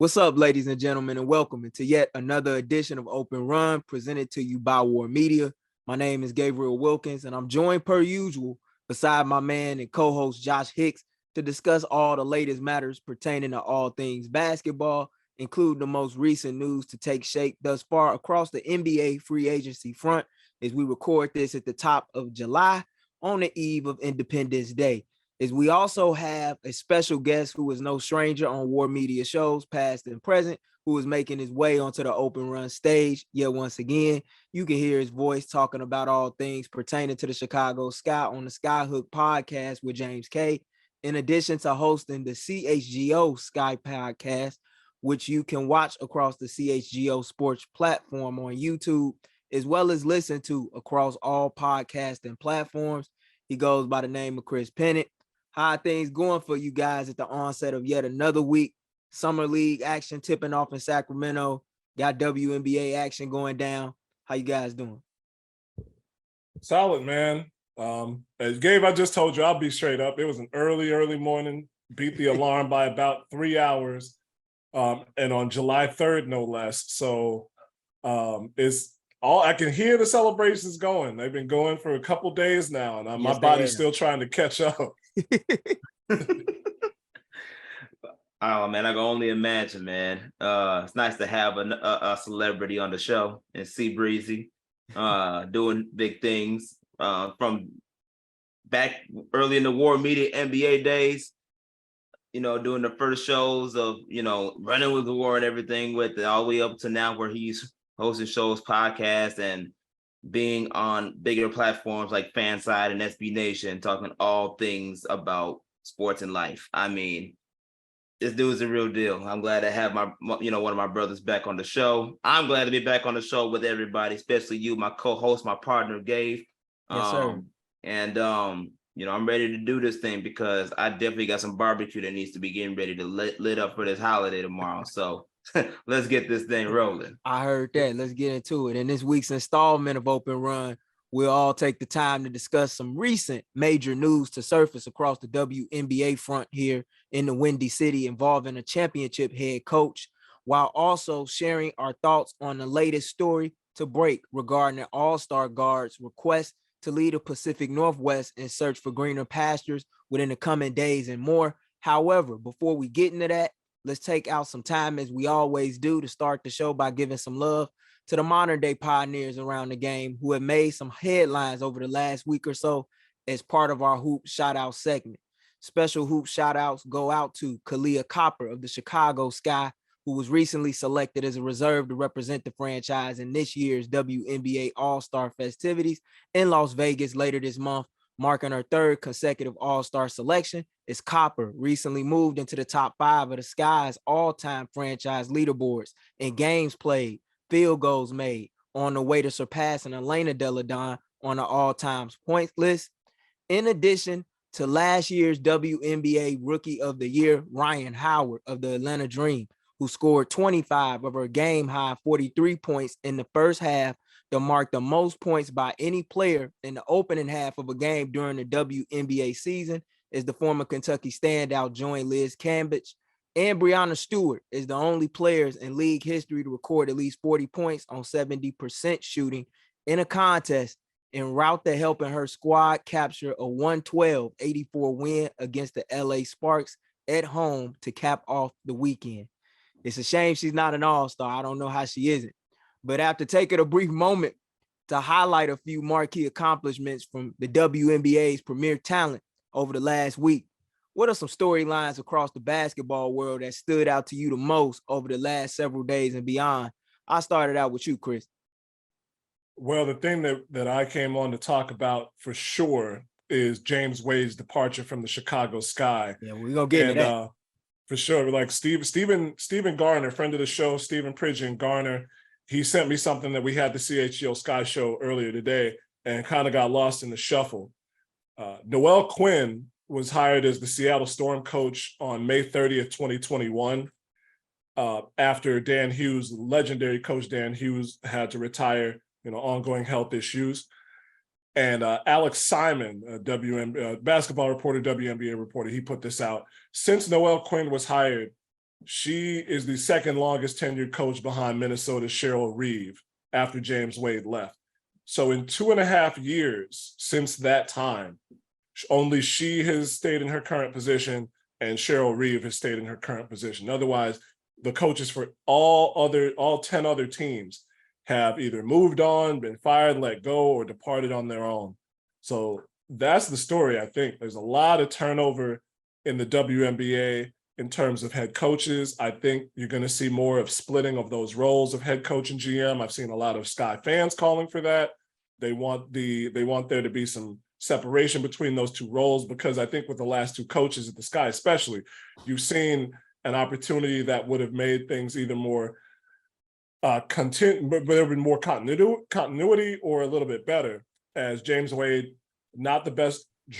What's up, ladies and gentlemen, and welcome to yet another edition of Open Run presented to you by War Media. My name is Gabriel Wilkins, and I'm joined per usual beside my man and co-host Josh Hicks to discuss all the latest matters pertaining to all things basketball, including the most recent news to take shape thus far across the NBA free agency front as we record this at the top of July on the eve of Independence Day. Is we also have a special guest who is no stranger on War Media shows, past and present, who is making his way onto the Open Run stage. Yet once again, you can hear his voice talking about all things pertaining to the CHGO Sky on the SkyHook Podcast with James K. In addition to hosting the CHGO Sky Podcast, which you can watch across the CHGO Sports platform on YouTube, as well as listen to across all podcasting platforms. He goes by the name of Chris Pennant. How are things going for you guys at the onset of yet another week? Summer League action tipping off in Sacramento. Got WNBA action going down. How you guys doing? Solid, man. As Gabe, I just told you, I'll be straight up. It was an early morning. Beat the alarm by about 3 hours. And on July 3rd, no less. So it's all I can hear the celebrations going. They've been going for a couple days now, and my body's still trying to catch up. Oh man, I can only imagine, man. It's nice to have a celebrity on the show and see Breezy doing big things from back early in the War Media NBA days. You know, doing the first shows of running with the war and everything, with all the way up to now where he's hosting shows, podcasts, and being on bigger platforms like Fanside and SB Nation, talking all things about sports and life. I mean, this dude's a real deal. I'm glad to have my one of my brothers back on the show. I'm glad to be back on the show with everybody, especially you, my co-host, my partner, Gabe. Yes, sir. And I'm ready to do this thing because I definitely got some barbecue that needs to be getting ready to lit up for this holiday tomorrow. So let's get this thing rolling. I heard that. Let's get into it. In this week's installment of Open Run, we'll all take the time to discuss some recent major news to surface across the WNBA front here in the Windy City involving a championship head coach, while also sharing our thoughts on the latest story to break regarding the All-Star Guard's request to lead the Pacific Northwest in search for greener pastures within the coming days and more. However, before we get into that, let's take out some time, as we always do, to start the show by giving some love to the modern day pioneers around the game who have made some headlines over the last week or so as part of our hoop shout out segment. Special hoop shout outs go out to Kalia Copper of the CHGO Sky, who was recently selected as a reserve to represent the franchise in this year's WNBA All-Star festivities in Las Vegas later this month, marking her third consecutive All-Star selection, as Copper recently moved into the top 5 of the Sky's all-time franchise leaderboards in games played, field goals made, on the way to surpassing Elena Deladon on the all-time points list. In addition to last year's WNBA Rookie of the Year, Ryan Howard of the Atlanta Dream, who scored 25 of her game-high 43 points in the first half to mark the most points by any player in the opening half of a game during the WNBA season, as the former Kentucky standout joined Liz Cambridge. And Breanna Stewart is the only players in league history to record at least 40 points on 70% shooting in a contest, en route to helping her squad capture a 112-84 win against the LA Sparks at home to cap off the weekend. It's a shame she's not an all-star. I don't know how she isn't. But after taking a brief moment to highlight a few marquee accomplishments from the WNBA's premier talent over the last week, what are some storylines across the basketball world that stood out to you the most over the last several days and beyond? I started out with you, Chris. Well, the thing that I came on to talk about for sure is James Wade's departure from the CHGO Sky. Yeah, we're going to get into that. For sure. Like Stephen Garner, friend of the show, Stephen Pridgeon Garner, he sent me something that we had the CHGO Sky Show earlier today and kind of got lost in the shuffle. Noelle Quinn was hired as the Seattle Storm coach on May 30th, 2021, after Dan Hughes, legendary coach Dan Hughes, had to retire, ongoing health issues. And Alex Simon, basketball reporter, WNBA reporter, he put this out. Since Noelle Quinn was hired, She is the second longest tenured coach behind Minnesota's Cheryl Reeve after James Wade left. So in 2.5 years since that time, only she has stayed in her current position and Cheryl Reeve has stayed in her current position. Otherwise, the coaches for all 10 other teams have either moved on, been fired, let go, or departed on their own. So that's the story, I think. There's a lot of turnover in the WNBA in terms of head coaches. I think you're going to see more of splitting of those roles of head coach and GM. I've seen a lot of Sky fans calling for that. They want there to be some separation between those two roles, because I think with the last two coaches at the Sky especially, you've seen an opportunity that would have made things either more but there would have been more continuity or a little bit better, as James Wade, not the best at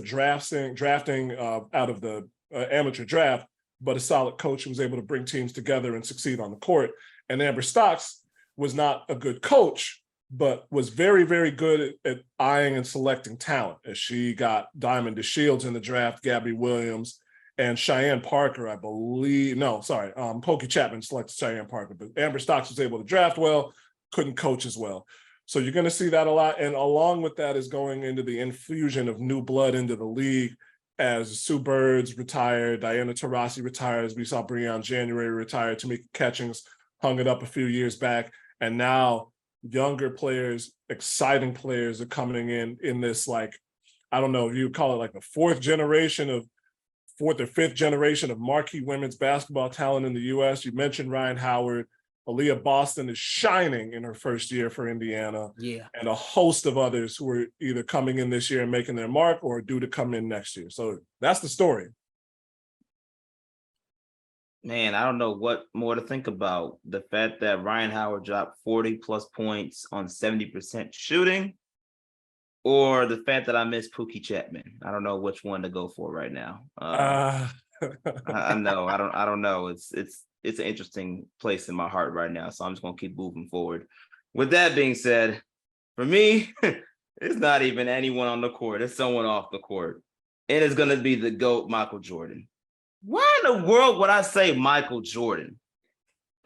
drafting out of the amateur draft, but a solid coach who was able to bring teams together and succeed on the court. And Amber Stocks was not a good coach, but was very, very good at eyeing and selecting talent, as she got Diamond DeShields in the draft, Gabby Williams, and Cheyenne Parker, I believe. Pokey Chapman selected Cheyenne Parker, but Amber Stocks was able to draft well, couldn't coach as well. So you're going to see that a lot. And along with that is going into the infusion of new blood into the league, as Sue Birds retired, Diana Taurasi retires. We saw Breon January retire. Tamika Catchings hung it up a few years back. And now younger players, exciting players are coming in this, like, I don't know if you call it like the fourth or fifth generation of marquee women's basketball talent in the U.S. You mentioned Ryan Howard. Aaliyah Boston is shining in her first year for Indiana. Yeah. And a host of others who are either coming in this year and making their mark or due to come in next year. So that's the story. Man, I don't know what more to think about. The fact that Ryan Howard dropped 40 plus points on 70% shooting, or the fact that I miss Pookie Chapman. I don't know which one to go for right now. I know. I don't know. It's an interesting place in my heart right now. So I'm just gonna keep moving forward. With that being said, for me, it's not even anyone on the court. It's someone off the court. And it's gonna be the GOAT, Michael Jordan. Why in the world would I say Michael Jordan?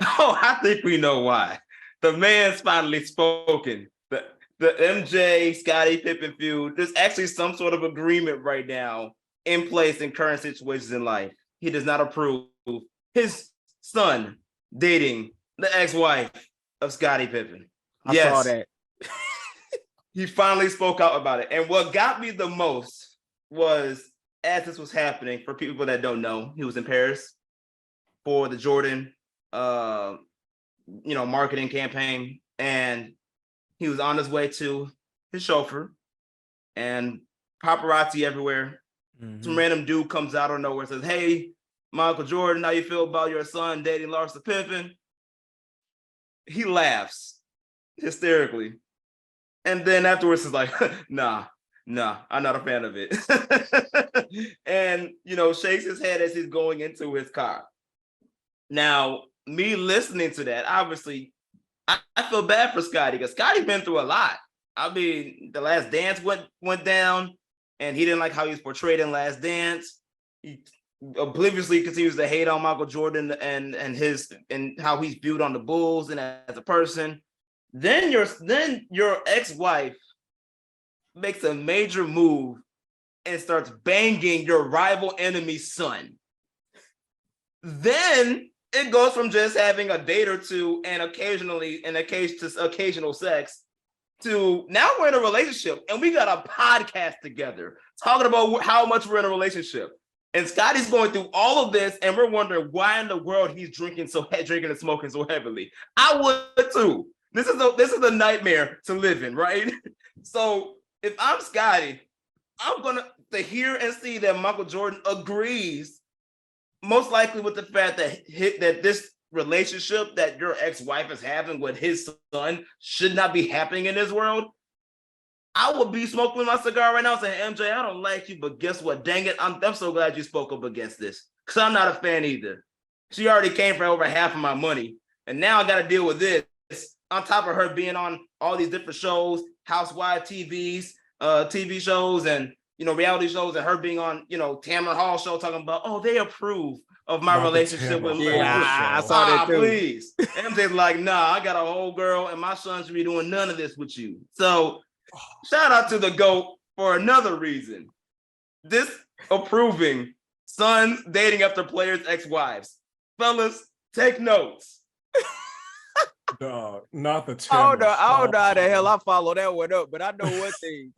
Oh, I think we know why. The man's finally spoken. The MJ, Scottie Pippen feud, there's actually some sort of agreement right now in place in current situations in life. He does not approve his son dating the ex-wife of Scottie Pippen. I saw that. He finally spoke out about it. And what got me the most was, as this was happening, for people that don't know, he was in Paris for the Jordan marketing campaign, and he was on his way to his chauffeur, and paparazzi everywhere. Mm-hmm. Some random dude comes out of nowhere and says, "Hey, Michael Jordan, how you feel about your son dating Larsa Pippen?" He laughs hysterically. And then afterwards is like, nah, I'm not a fan of it. And, shakes his head as he's going into his car. Now, me listening to that, obviously, I feel bad for Scottie, because Scottie's been through a lot. I mean, The Last Dance went down, and he didn't like how he was portrayed in Last Dance. He obliviously continues to hate on Michael Jordan and how he's viewed on the Bulls and as a person. Then your ex-wife makes a major move and starts banging your rival enemy's son. Then it goes from just having a date or two and occasional sex to now we're in a relationship and we got a podcast together talking about how much we're in a relationship. And Scottie's going through all of this, and we're wondering why in the world he's drinking and smoking so heavily. I would too. This is a nightmare to live in, right? So if I'm Scottie, I'm gonna hear and see that Michael Jordan agrees, most likely with the fact that this relationship that your ex-wife is having with his son should not be happening in this world. I would be smoking my cigar right now saying, MJ, I don't like you, but guess what? Dang it, I'm so glad you spoke up against this, because I'm not a fan either. She already came for over half of my money, and now I got to deal with this on top of her being on all these different shows, housewife TV shows, and reality shows and her being on, Tamron Hall show talking about, oh, they approve of my relationship with me. I saw that too. Please. MJ's like, nah, I got a whole girl and my son should be doing none of this with you. So shout out to the GOAT for another reason. This approving sons dating after players' ex-wives. Fellas, take notes. Dog, not the I don't know how the hell I follow that one up, but I know one thing.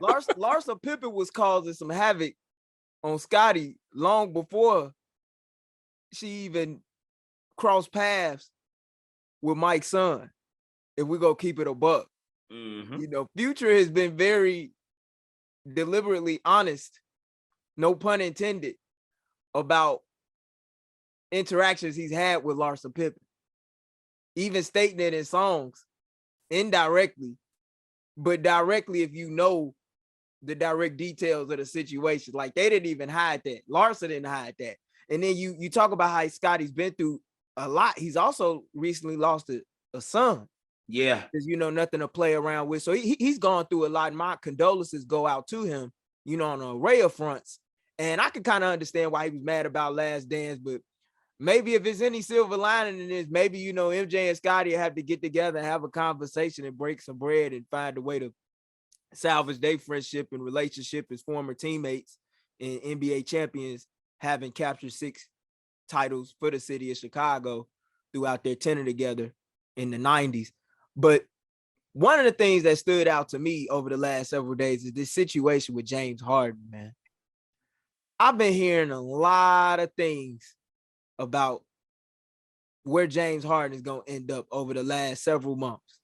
Larsa Pippen was causing some havoc on Scotty long before she even crossed paths with Mike's son. If we go keep it a buck. Mm-hmm. Future has been very deliberately honest, no pun intended, about interactions he's had with Larsa Pippen. Even stating it in songs, indirectly, but directly if you know the direct details of the situation. Like, they didn't even hide that. Larsa didn't hide that. And then you talk about how Scotty's been through a lot. He's also recently lost a son. Yeah. Because, nothing to play around with. So he's gone through a lot. My condolences go out to him, on an array of fronts. And I can kind of understand why he was mad about Last Dance, but maybe if there's any silver lining in this, maybe, MJ and Scotty have to get together and have a conversation and break some bread and find a way to salvage their friendship and relationship as former teammates and NBA champions, having captured 6 titles for the city of Chicago throughout their tenure together in the 90s. But one of the things that stood out to me over the last several days is this situation with James Harden, man. I've been hearing a lot of things about where James Harden is going to end up over the last several months.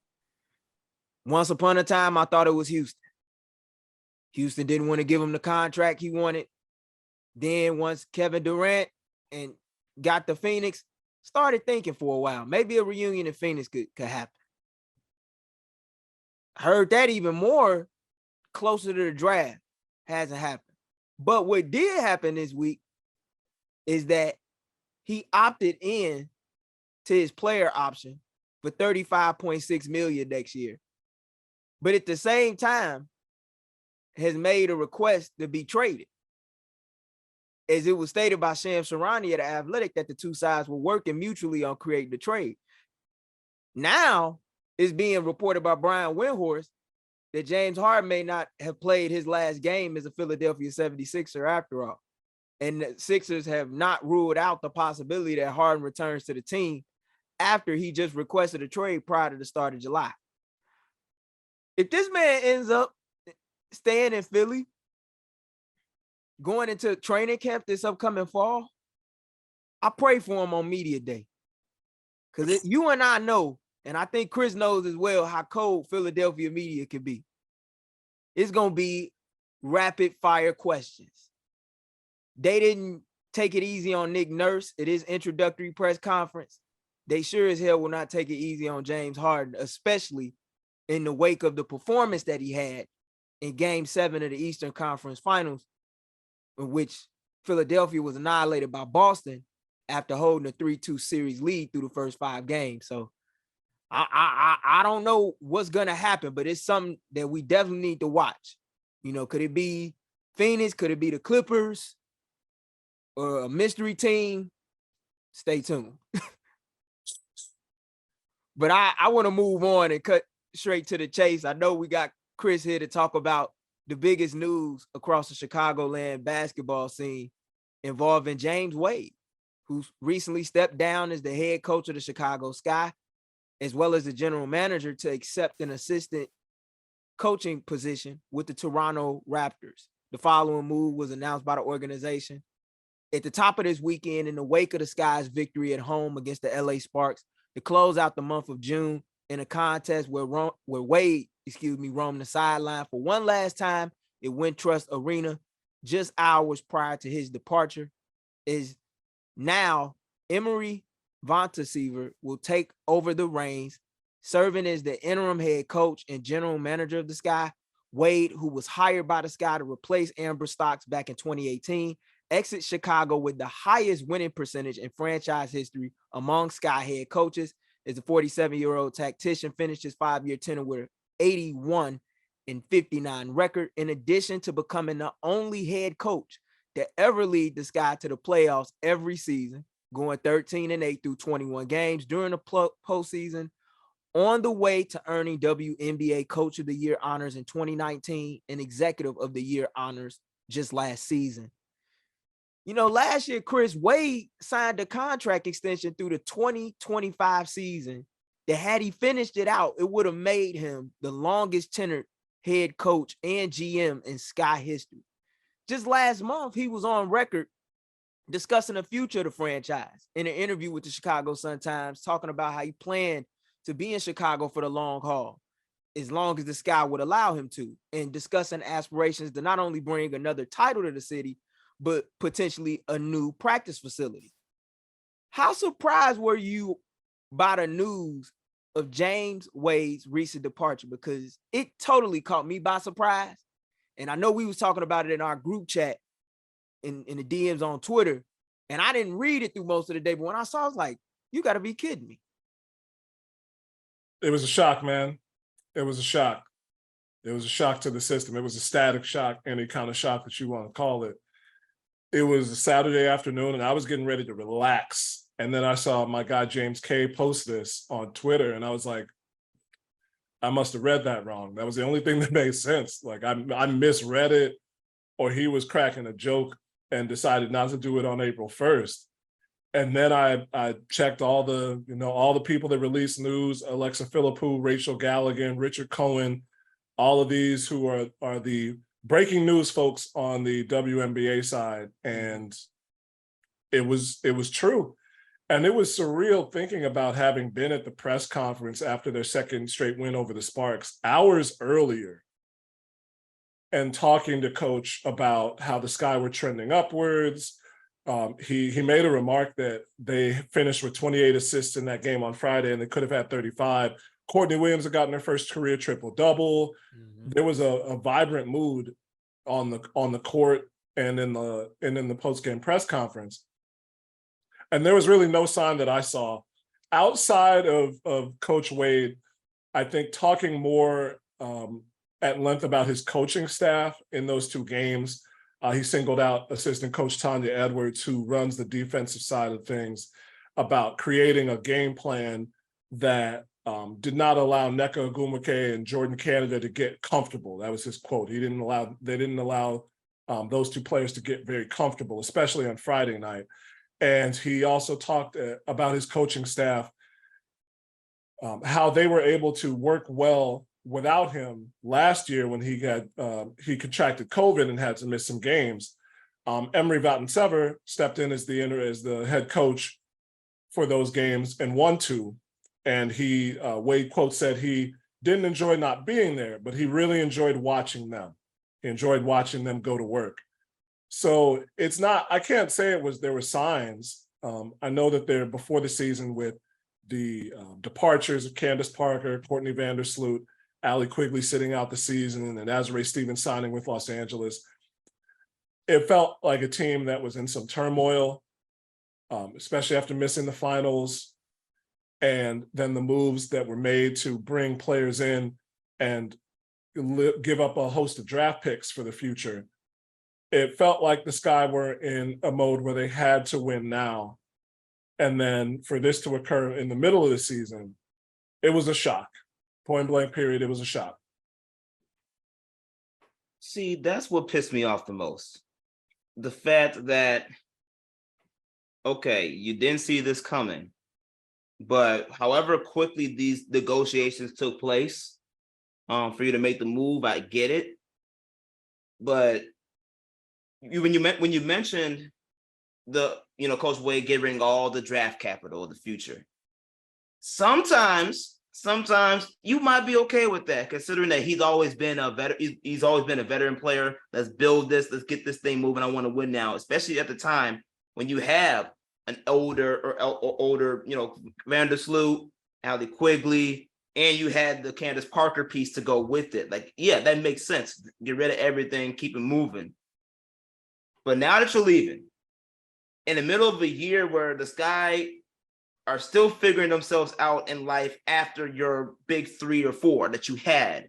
Once upon a time, I thought it was Houston. Houston didn't want to give him the contract he wanted. Then once Kevin Durant and got the Phoenix, started thinking for a while, maybe a reunion in Phoenix could happen. Heard that even more closer to the draft. Hasn't happened. But what did happen this week is that he opted in to his player option for $35.6 million next year. But at the same time, has made a request to be traded. As it was stated by Shams Charania at The Athletic that the two sides were working mutually on creating the trade. Now it's being reported by Brian Windhorst that James Harden may not have played his last game as a Philadelphia 76er after all. And the Sixers have not ruled out the possibility that Harden returns to the team after he just requested a trade prior to the start of July. If this man ends up staying in Philly, going into training camp this upcoming fall, I pray for him on media day. Because you and I know, and I think Chris knows as well, how cold Philadelphia media can be. It's going to be rapid fire questions. They didn't take it easy on Nick Nurse at his introductory press conference. They sure as hell will not take it easy on James Harden, especially in the wake of the performance that he had in Game 7 of the Eastern Conference Finals, in which Philadelphia was annihilated by Boston after holding a 3-2 series lead through the first 5 games. So I don't know what's going to happen, but it's something that we definitely need to watch. Could it be Phoenix? Could it be the Clippers? Or a mystery team? Stay tuned. But I want to move on and cut straight to the chase. I know we got Chris here to talk about the biggest news across the Chicagoland basketball scene involving James Wade, who recently stepped down as the head coach of the Chicago Sky, as well as the general manager, to accept an assistant coaching position with the Toronto Raptors. The following move was announced by the organization at the top of this weekend in the wake of the Sky's victory at home against the LA Sparks to close out the month of June in a contest where Wade, roamed the sideline for one last time at Wintrust Arena just hours prior to his departure. Is now Emery Vontasiever will take over the reins, serving as the interim head coach and general manager of the Sky. Wade, who was hired by the Sky to replace Amber Stocks back in 2018, exits Chicago with the highest winning percentage in franchise history among Sky head coaches, as the 47-year-old tactician finished his 5-year tenure with 81 59 record, in addition to becoming the only head coach to ever lead the Sky to the playoffs every season, going 13-8 through 21 games during the postseason, on the way to earning WNBA Coach of the Year honors in 2019 and Executive of the Year honors just last season. You know, last year, Chris, Wade signed a contract extension through the 2025 season that had he finished it out, it would have made him the longest tenured head coach and GM in Sky history. Just last month, he was on record discussing the future of the franchise in an interview with the Chicago Sun-Times, talking about how he planned to be in Chicago for the long haul, as long as the Sky would allow him to, and discussing aspirations to not only bring another title to the city, but potentially a new practice facility. How surprised were you by the news of James Wade's recent departure? Because it totally caught me by surprise. And I know we was talking about it in our group chat in the DMs on Twitter, and I didn't read it through most of the day, but when I saw it, I was like, you got to be kidding me. It was a shock, man. It was a shock. It was a shock to the system. It was a static shock, any kind of shock that you want to call it. It was a Saturday afternoon, and I was getting ready to relax. And then I saw my guy James K post this on Twitter, and I was like, I must have read that wrong. That was the only thing that made sense. Like I misread it, or he was cracking a joke and decided not to do it on April 1st. And then I checked all the people that released news: Alexa Philippou, Rachel Galligan, Richard Cohen, all of these who are the breaking news folks on the WNBA side. And it was true. And it was surreal thinking about having been at the press conference after their second straight win over the Sparks hours earlier and talking to Coach about how the Sky were trending upwards. He made a remark that they finished with 28 assists in that game on Friday, and they could have had 35. Courtney Williams had gotten her first career triple-double. Mm-hmm. There was a vibrant mood on the court and in the post-game press conference. And there was really no sign that I saw outside of Coach Wade, I think, talking more at length about his coaching staff in those two games. He singled out assistant coach Tanya Edwards, who runs the defensive side of things, about creating a game plan that did not allow Nneka Ogwumike and Jordan Canada to get comfortable. That was his quote. They didn't allow those two players to get very comfortable, especially on Friday night. And he also talked about his coaching staff, how they were able to work well without him last year when he contracted COVID and had to miss some games. Emery Vattensever stepped in as the head coach for those games and won two. And Wade quote said he didn't enjoy not being there, but he really enjoyed watching them. He enjoyed watching them go to work. So I can't say there were signs. I know that they're before the season with the departures of Candace Parker, Courtney Vandersloot, Allie Quigley sitting out the season, and Azurá Stevens signing with Los Angeles. It felt like a team that was in some turmoil, especially after missing the finals, and then the moves that were made to bring players in and give up a host of draft picks for the future. It felt like the Sky were in a mode where they had to win now. And then for this to occur in the middle of the season, it was a shock. Point blank period, it was a shock. See, that's what pissed me off the most. The fact that, okay, you didn't see this coming, but however quickly these negotiations took place for you to make the move, I get it. But when you mentioned Coach Wade giving all the draft capital of the future, sometimes you might be okay with that, considering that he's always been a veteran player. Let's build this. Let's get this thing moving. I want to win now, especially at the time when you have an older, Vandersloot, Allie Quigley, and you had the Candace Parker piece to go with it. Like, yeah, that makes sense. Get rid of everything, keep it moving. But now that you're leaving, in the middle of a year where the Sky are still figuring themselves out in life after your big 3 or 4 that you had,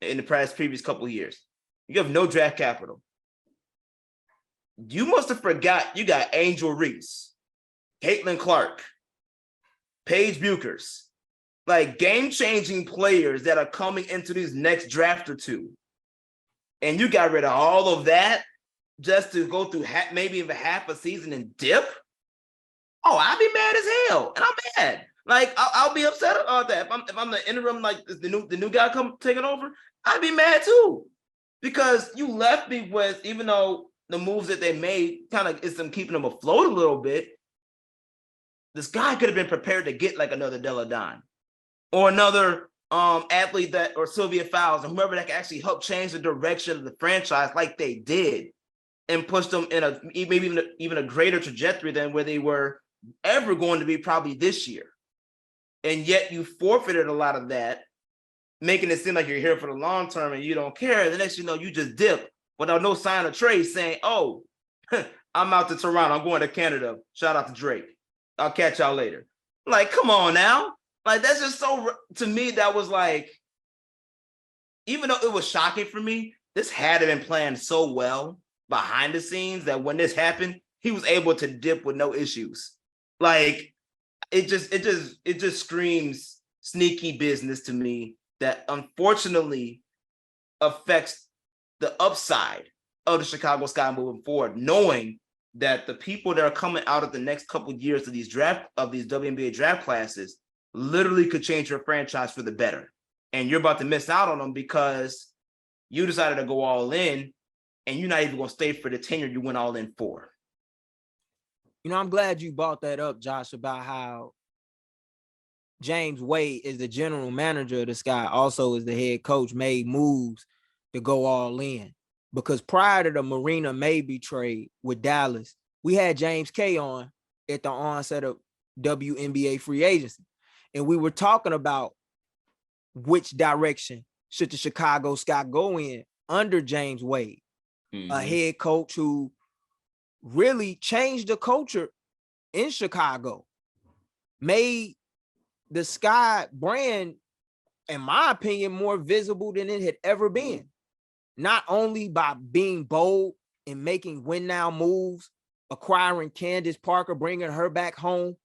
in the previous couple of years. You have no draft capital. You must have forgot you got Angel Reese, Caitlin Clark, Paige Buchers, like game-changing players that are coming into these next draft or two. And you got rid of all of that just to go through maybe even half a season and dip? Oh, I'd be mad as hell. And I'm mad. Like, I'll be upset about that. If I'm the interim, like the new guy taking over, I'd be mad too. Because you left me with, even though the moves that they made kind of is them keeping them afloat a little bit, this guy could have been prepared to get like another Della Don or another athlete or Sylvia Fowles or whoever that can actually help change the direction of the franchise like they did and push them in maybe even a greater trajectory than where they were ever going to be probably this year. And yet you forfeited a lot of that, making it seem like you're here for the long term and you don't care. The next you know, you just dip without no sign of trace saying, oh, I'm out to Toronto. I'm going to Canada. Shout out to Drake. I'll catch y'all later. Like, come on now. Like, that's just so, to me, that was like, even though it was shocking for me, this had been planned so well behind the scenes that when this happened, he was able to dip with no issues. Like, it just screams sneaky business to me that unfortunately affects the upside of the Chicago Sky moving forward, knowing that the people that are coming out of the next couple of years of these WNBA draft classes literally could change your franchise for the better. And you're about to miss out on them because you decided to go all in and you're not even going to stay for the tenure you went all in for. You know, I'm glad you brought that up, Josh, about how James Wade is the general manager of the Sky, also is the head coach, made moves to go all in. Because prior to the Marina Maybe trade with Dallas, we had James K on at the onset of WNBA free agency. And we were talking about which direction should the Chicago Sky go in under James Wade, a head coach who really changed the culture in Chicago, made the Sky brand, in my opinion, more visible than it had ever been. Not only by being bold and making win now moves, acquiring Candace Parker, bringing her back home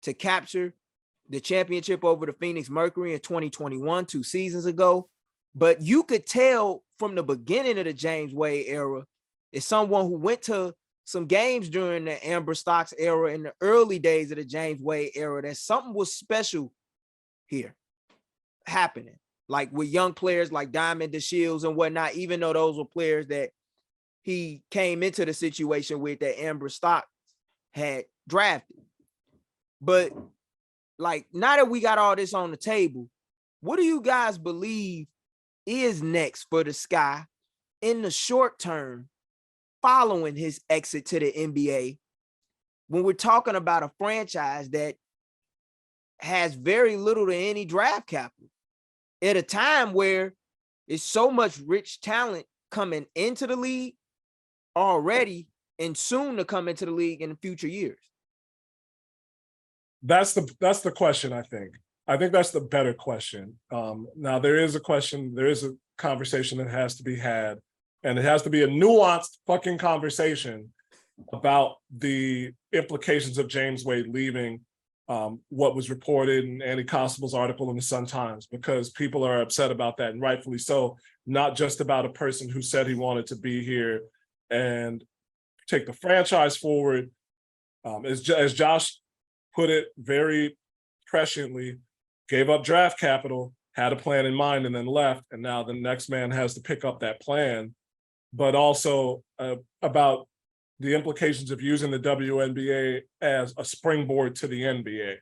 to capture the championship over the Phoenix Mercury in 2021, 2 seasons ago. But you could tell from the beginning of the James Wade era, as someone who went to some games during the Amber Stocks era in the early days of the James Wade era, that something was special here happening. Like with young players like Diamond DeShields and whatnot, even though those were players that he came into the situation with that Amber Stock had drafted. But like, now that we got all this on the table, what do you guys believe is next for the Sky in the short term following his exit to the NBA, when we're talking about a franchise that has very little to any draft capital at a time where it's so much rich talent coming into the league already and soon to come into the league in the future years? That's the question, I think. I think that's the better question. Now, there is a conversation that has to be had, and it has to be a nuanced fucking conversation about the implications of James Wade leaving, what was reported in Andy Constable's article in the Sun-Times, because people are upset about that, and rightfully so, not just about a person who said he wanted to be here and take the franchise forward. As Josh put it very presciently, gave up draft capital, had a plan in mind, and then left, and now the next man has to pick up that plan. But also about the implications of using the WNBA as a springboard to the NBA,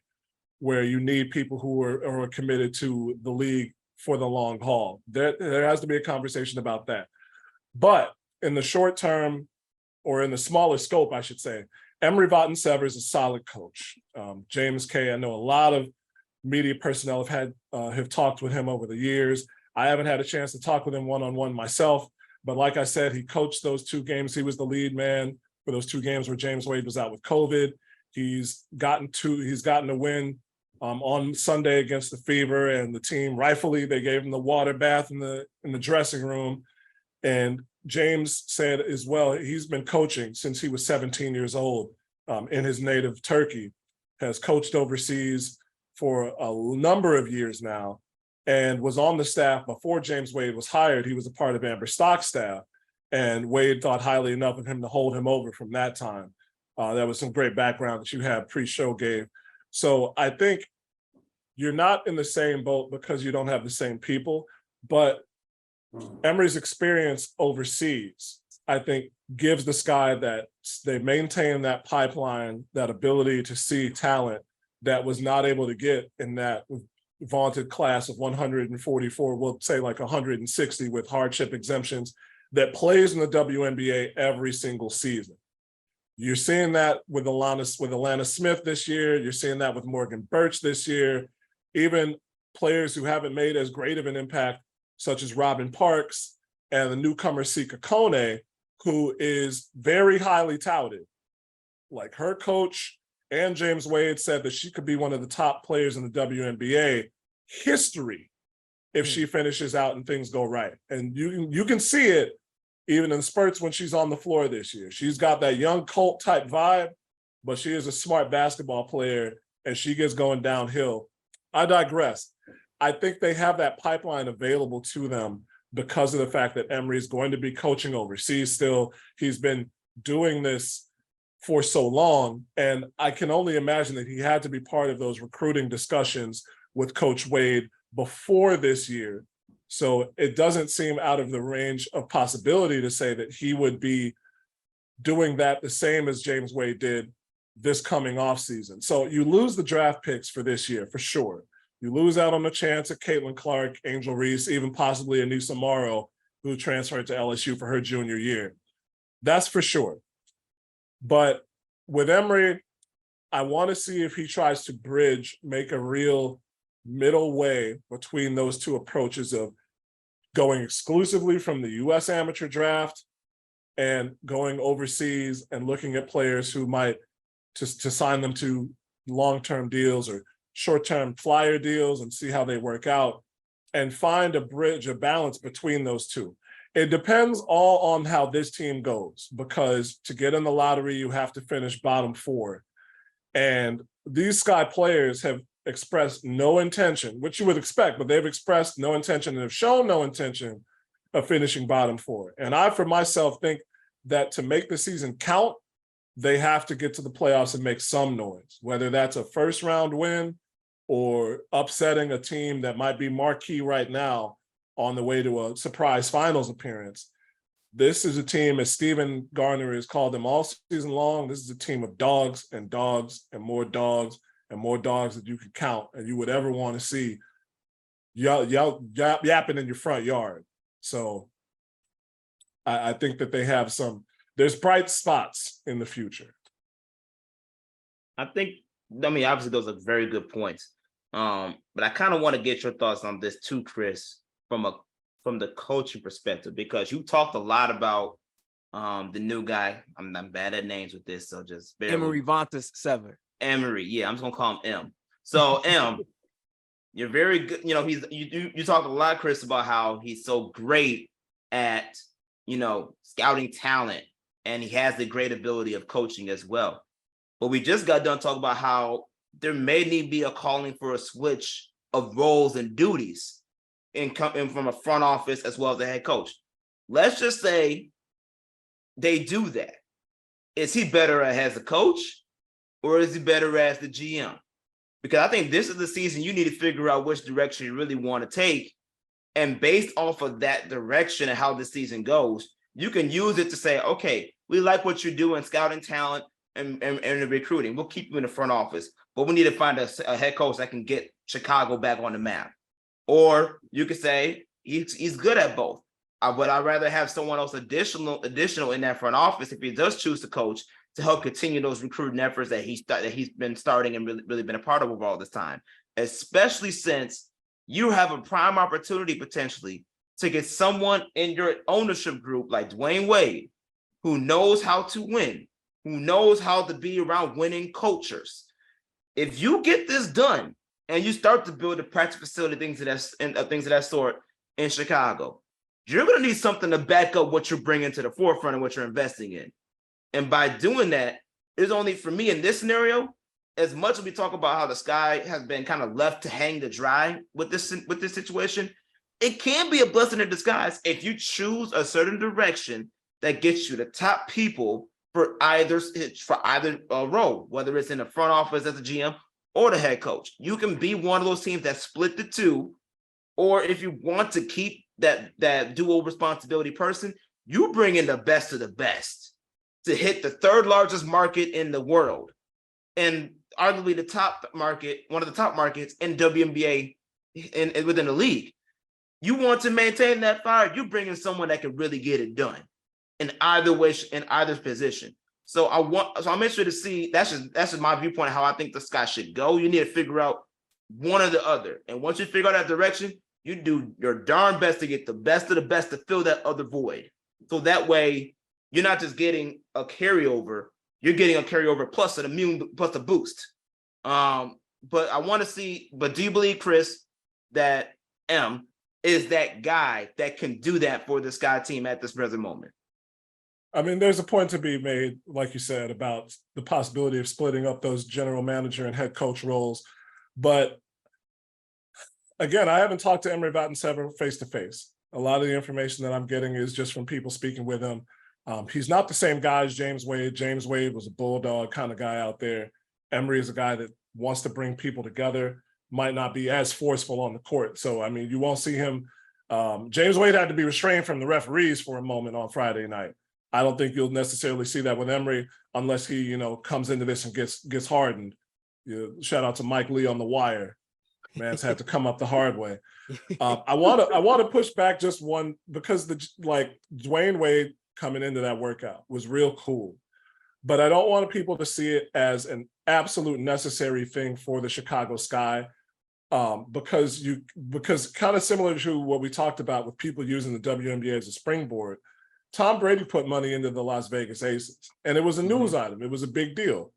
where you need people who are committed to the league for the long haul. There has to be a conversation about that. But in the short term, or in the smaller scope, I should say, Emery Vaughton-Sever is a solid coach. James K., I know a lot of media personnel have talked with him over the years. I haven't had a chance to talk with him one-on-one myself, but like I said, he coached those 2 games. He was the lead man for those 2 games where James Wade was out with COVID. He's gotten a win on Sunday against the Fever, and the team rightfully they gave him the water bath in the dressing room. And James said as well, he's been coaching since he was 17 years old in his native Turkey, has coached overseas for a number of years now, and was on the staff before James Wade was hired. He was a part of Amber Stock's staff, and Wade thought highly enough of him to hold him over from that time. That was some great background that you had pre-show, Gabe. So I think you're not in the same boat because you don't have the same people, but Emory's experience overseas, I think, gives the Sky that they maintain that pipeline, that ability to see talent that was not able to get in that vaunted class of 144, we'll say like 160 with hardship exemptions, that plays in the WNBA every single season. You're seeing that with Alana Smith this year. You're seeing that with Morgan Birch this year. Even players who haven't made as great of an impact, such as Robin Parks and the newcomer Sika Kone, who is very highly touted. Like, her coach and James Wade said that she could be one of the top players in the WNBA history if she finishes out and things go right. And you can see it even in spurts when she's on the floor this year. She's got that young Colt type vibe, but she is a smart basketball player and she gets going downhill. I digress. I think they have that pipeline available to them because of the fact that Emory is going to be coaching overseas still. He's been doing this for so long, and I can only imagine that he had to be part of those recruiting discussions with Coach Wade before this year. So it doesn't seem out of the range of possibility to say that he would be doing that the same as James Wade did this coming offseason. So you lose the draft picks for this year, for sure. You lose out on the chance at Caitlin Clark, Angel Reese, even possibly Anissa Morrow, who transferred to LSU for her junior year. That's for sure. But with Emory, I want to see if he tries to make a real middle way between those two approaches of going exclusively from the U.S. amateur draft and going overseas and looking at players who might to sign them to long-term deals or short-term flyer deals and see how they work out and find a balance between those two. It depends all on how this team goes, because to get in the lottery, you have to finish bottom 4. And these Sky players have expressed no intention, which you would expect, but they've expressed no intention and have shown no intention of finishing bottom 4. And I, for myself, think that to make the season count, they have to get to the playoffs and make some noise, whether that's a first-round win or upsetting a team that might be marquee right now on the way to a surprise finals appearance. This is a team, as Stephen Garner has called them all season long, this is a team of dogs and dogs and more dogs and more dogs that you could count and you would ever want to see yapping in your front yard. So I think that they have there's bright spots in the future. Obviously those are very good points. But I kind of want to get your thoughts on this too, Chris, from the coaching perspective, because you talked a lot about the new guy. I'm not bad at names with this, so just Emory Vontas Sever. Emory, yeah, I'm just gonna call him M. So M, you're very good. You know, you talked a lot, Chris, about how he's so great at scouting talent, and he has the great ability of coaching as well. But we just got done talking about how there may need to be a calling for a switch of roles and duties in from a front office as well as the head coach. Let's just say they do that. Is he better as a coach or is he better as the GM? Because I think this is the season you need to figure out which direction you really want to take. And based off of that direction and how the season goes, you can use it to say, okay, we like what you're doing, scouting talent and the recruiting. We'll keep you in the front office, but we need to find a head coach that can get Chicago back on the map. Or you could say he's good at both. But I'd rather have someone else additional in that front office if he does choose to coach to help continue those recruiting efforts that he's been starting and really been a part of over all this time. Especially since you have a prime opportunity potentially to get someone in your ownership group like Dwayne Wade, who knows how to win, who knows how to be around winning cultures. If you get this done, and you start to build a practice facility, things of that sort in Chicago, you're going to need something to back up what you're bringing to the forefront and what you're investing in. And by doing that, it's only for me in this scenario, as much as we talk about how the Sky has been kind of left to hang to dry with this situation, it can be a blessing in disguise if you choose a certain direction that gets you the top people for either role, whether it's in the front office as a GM or the head coach. You can be one of those teams that split the two, or if you want to keep that dual responsibility person, you bring in the best of the best to hit the third largest market in the world and arguably the top market, one of the top markets in WNBA within the league. You want to maintain that fire, you bring in someone that can really get it done in either way, in either position. So I'm interested to see, that's just my viewpoint of how I think the Sky should go. You need to figure out one or the other. And once you figure out that direction, you do your darn best to get the best of the best to fill that other void. So that way, you're not just getting a carryover, you're getting a carryover plus a boost. But I want to see, but do you believe, Chris, that M is that guy that can do that for the Sky team at this present moment? I mean, there's a point to be made, like you said, about the possibility of splitting up those general manager and head coach roles. But again, I haven't talked to Emery Vattensever face to face. A lot of the information that I'm getting is just from people speaking with him. He's not the same guy as James Wade. James Wade was a bulldog kind of guy out there. Emery is a guy that wants to bring people together, might not be as forceful on the court. So, I mean, you won't see him. James Wade had to be restrained from the referees for a moment on Friday night. I don't think you'll necessarily see that with Emery unless he, comes into this and gets hardened. Shout out to Mike Lee on The Wire. Man's had to come up the hard way. I want to push back just one, because Dwayne Wade coming into that workout was real cool, but I don't want people to see it as an absolute necessary thing for the Chicago Sky, because kind of similar to what we talked about with people using the WNBA as a springboard. Tom Brady put money into the Las Vegas Aces, and it was a news item. It was a big deal.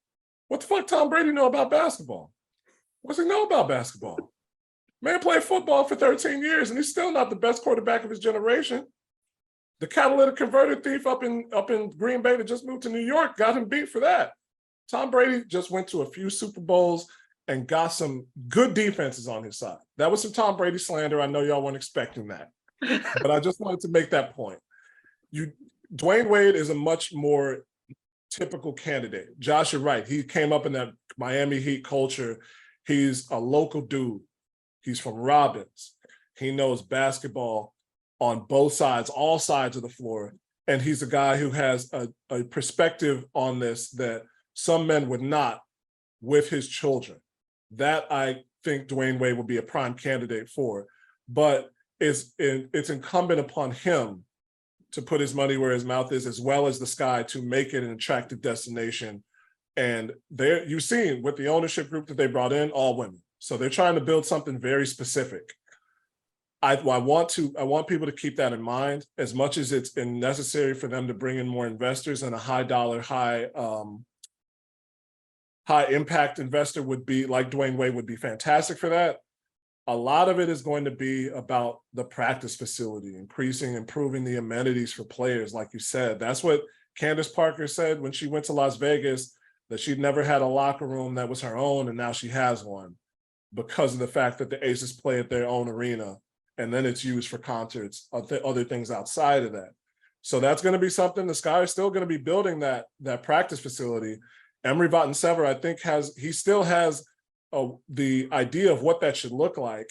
What the fuck Tom Brady know about basketball? What does he know about basketball? Man played football for 13 years, and he's still not the best quarterback of his generation. The catalytic converter thief up in Green Bay that just moved to New York got him beat for that. Tom Brady just went to a few Super Bowls and got some good defenses on his side. That was some Tom Brady slander. I know y'all weren't expecting that, but I just wanted to make that point. Dwayne Wade is a much more typical candidate. Josh, you're right. He came up in that Miami Heat culture. He's a local dude. He's from Robbins. He knows basketball on both sides, all sides of the floor. And he's a guy who has a perspective on this that some men would not with his children. That I think Dwayne Wade would be a prime candidate for. But it's incumbent upon him to put his money where his mouth is, as well as the Sky, to make it an attractive destination. And you've seen with the ownership group that they brought in, all women. So they're trying to build something very specific. I want people to keep that in mind, as much as it's necessary for them to bring in more investors, and a high dollar, high impact investor would be like Dwayne Wade would be fantastic for that. A lot of it is going to be about the practice facility, improving the amenities for players. Like you said, that's what Candace Parker said when she went to Las Vegas, that she'd never had a locker room that was her own, and now she has one because of the fact that the Aces play at their own arena, and then it's used for concerts, other things outside of that. So that's going to be something. The Sky is still going to be building that practice facility. Emery Vattensever, I think, still has the idea of what that should look like,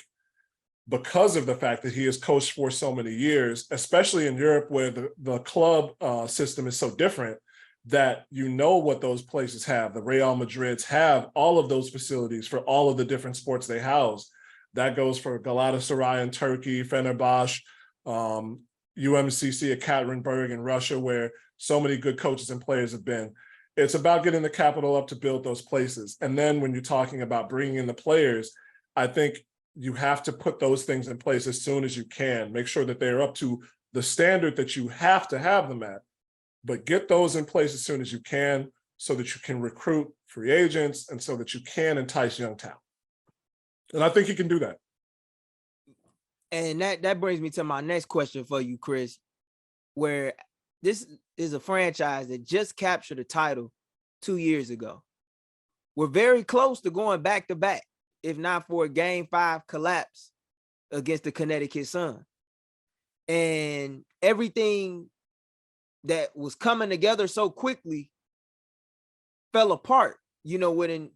because of the fact that he has coached for so many years, especially in Europe, where the club system is so different, that what those places have. The Real Madrids have all of those facilities for all of the different sports they house. That goes for Galatasaray in Turkey, Fenerbahce, UMCC Ekaterinburg in Russia, where so many good coaches and players have been. It's about getting the capital up to build those places. And then when you're talking about bringing in the players, I think you have to put those things in place as soon as you can. Make sure that they're up to the standard that you have to have them at, but get those in place as soon as you can, so that you can recruit free agents and so that you can entice young talent. And I think he can do that. And that brings me to my next question for you, Chris, where this is a franchise that just captured a title 2 years ago. We're very close to going back to back, if not for a Game 5 collapse against the Connecticut Sun. And everything that was coming together so quickly fell apart, within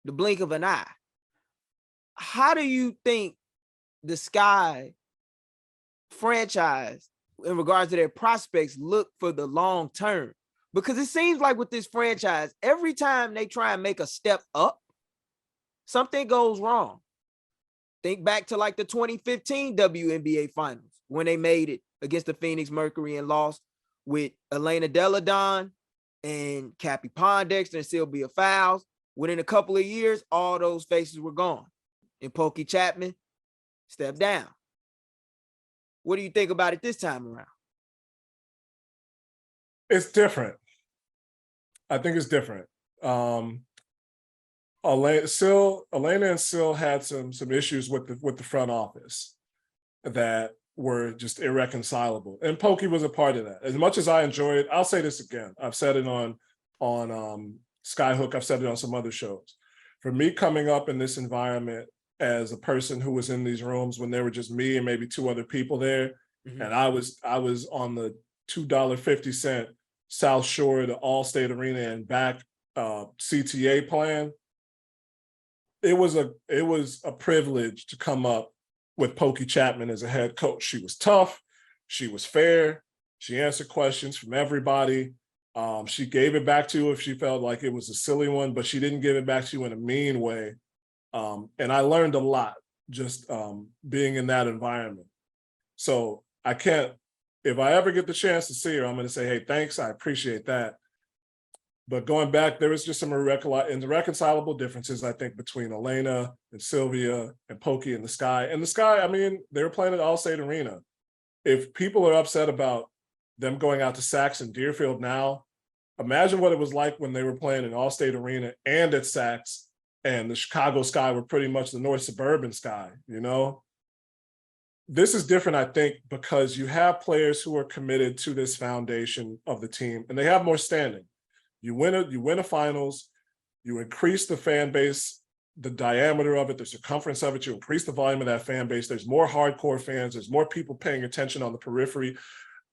the blink of an eye. How do you think the Sky franchise, in regards to their prospects, look for the long term? Because it seems like with this franchise, every time they try and make a step up, something goes wrong. Think back to like the 2015 WNBA finals when they made it against the Phoenix Mercury and lost with Elena Deladon and Cappie Pondexter and Sylvia Fowles. Within a couple of years, all those faces were gone. And Pokey Chapman stepped down. What do you think about it this time around? It's different. I think it's different. Elena and Sil had some issues with the front office that were just irreconcilable, and Pokey was a part of that. As much as I enjoy it, I'll say this again. I've said it on SkyHook. I've said it on some other shows. For me, coming up in this environment as a person who was in these rooms when there were just me and maybe two other people there, and I was on the $2.50 South Shore to Allstate Arena and back CTA plan. It was a privilege to come up with Pokey Chapman as a head coach. She was tough, she was fair, she answered questions from everybody. She gave it back to you if she felt like it was a silly one, but she didn't give it back to you in a mean way. And I learned a lot just being in that environment. So I can't, if I ever get the chance to see her, I'm going to say, hey, thanks, I appreciate that. But going back, there was just some irreconcilable differences, I think, between Elena and Sylvia and Pokey and the Sky. And the Sky, I mean, they were playing at Allstate Arena. If people are upset about them going out to Saks and Deerfield now, imagine what it was like when they were playing in Allstate Arena and at Saks, and the Chicago Sky were pretty much the North Suburban Sky, This is different, I think, because you have players who are committed to this foundation of the team, and they have more standing. You win a finals, you increase the fan base, the diameter of it, the circumference of it, you increase the volume of that fan base. There's more hardcore fans, there's more people paying attention on the periphery.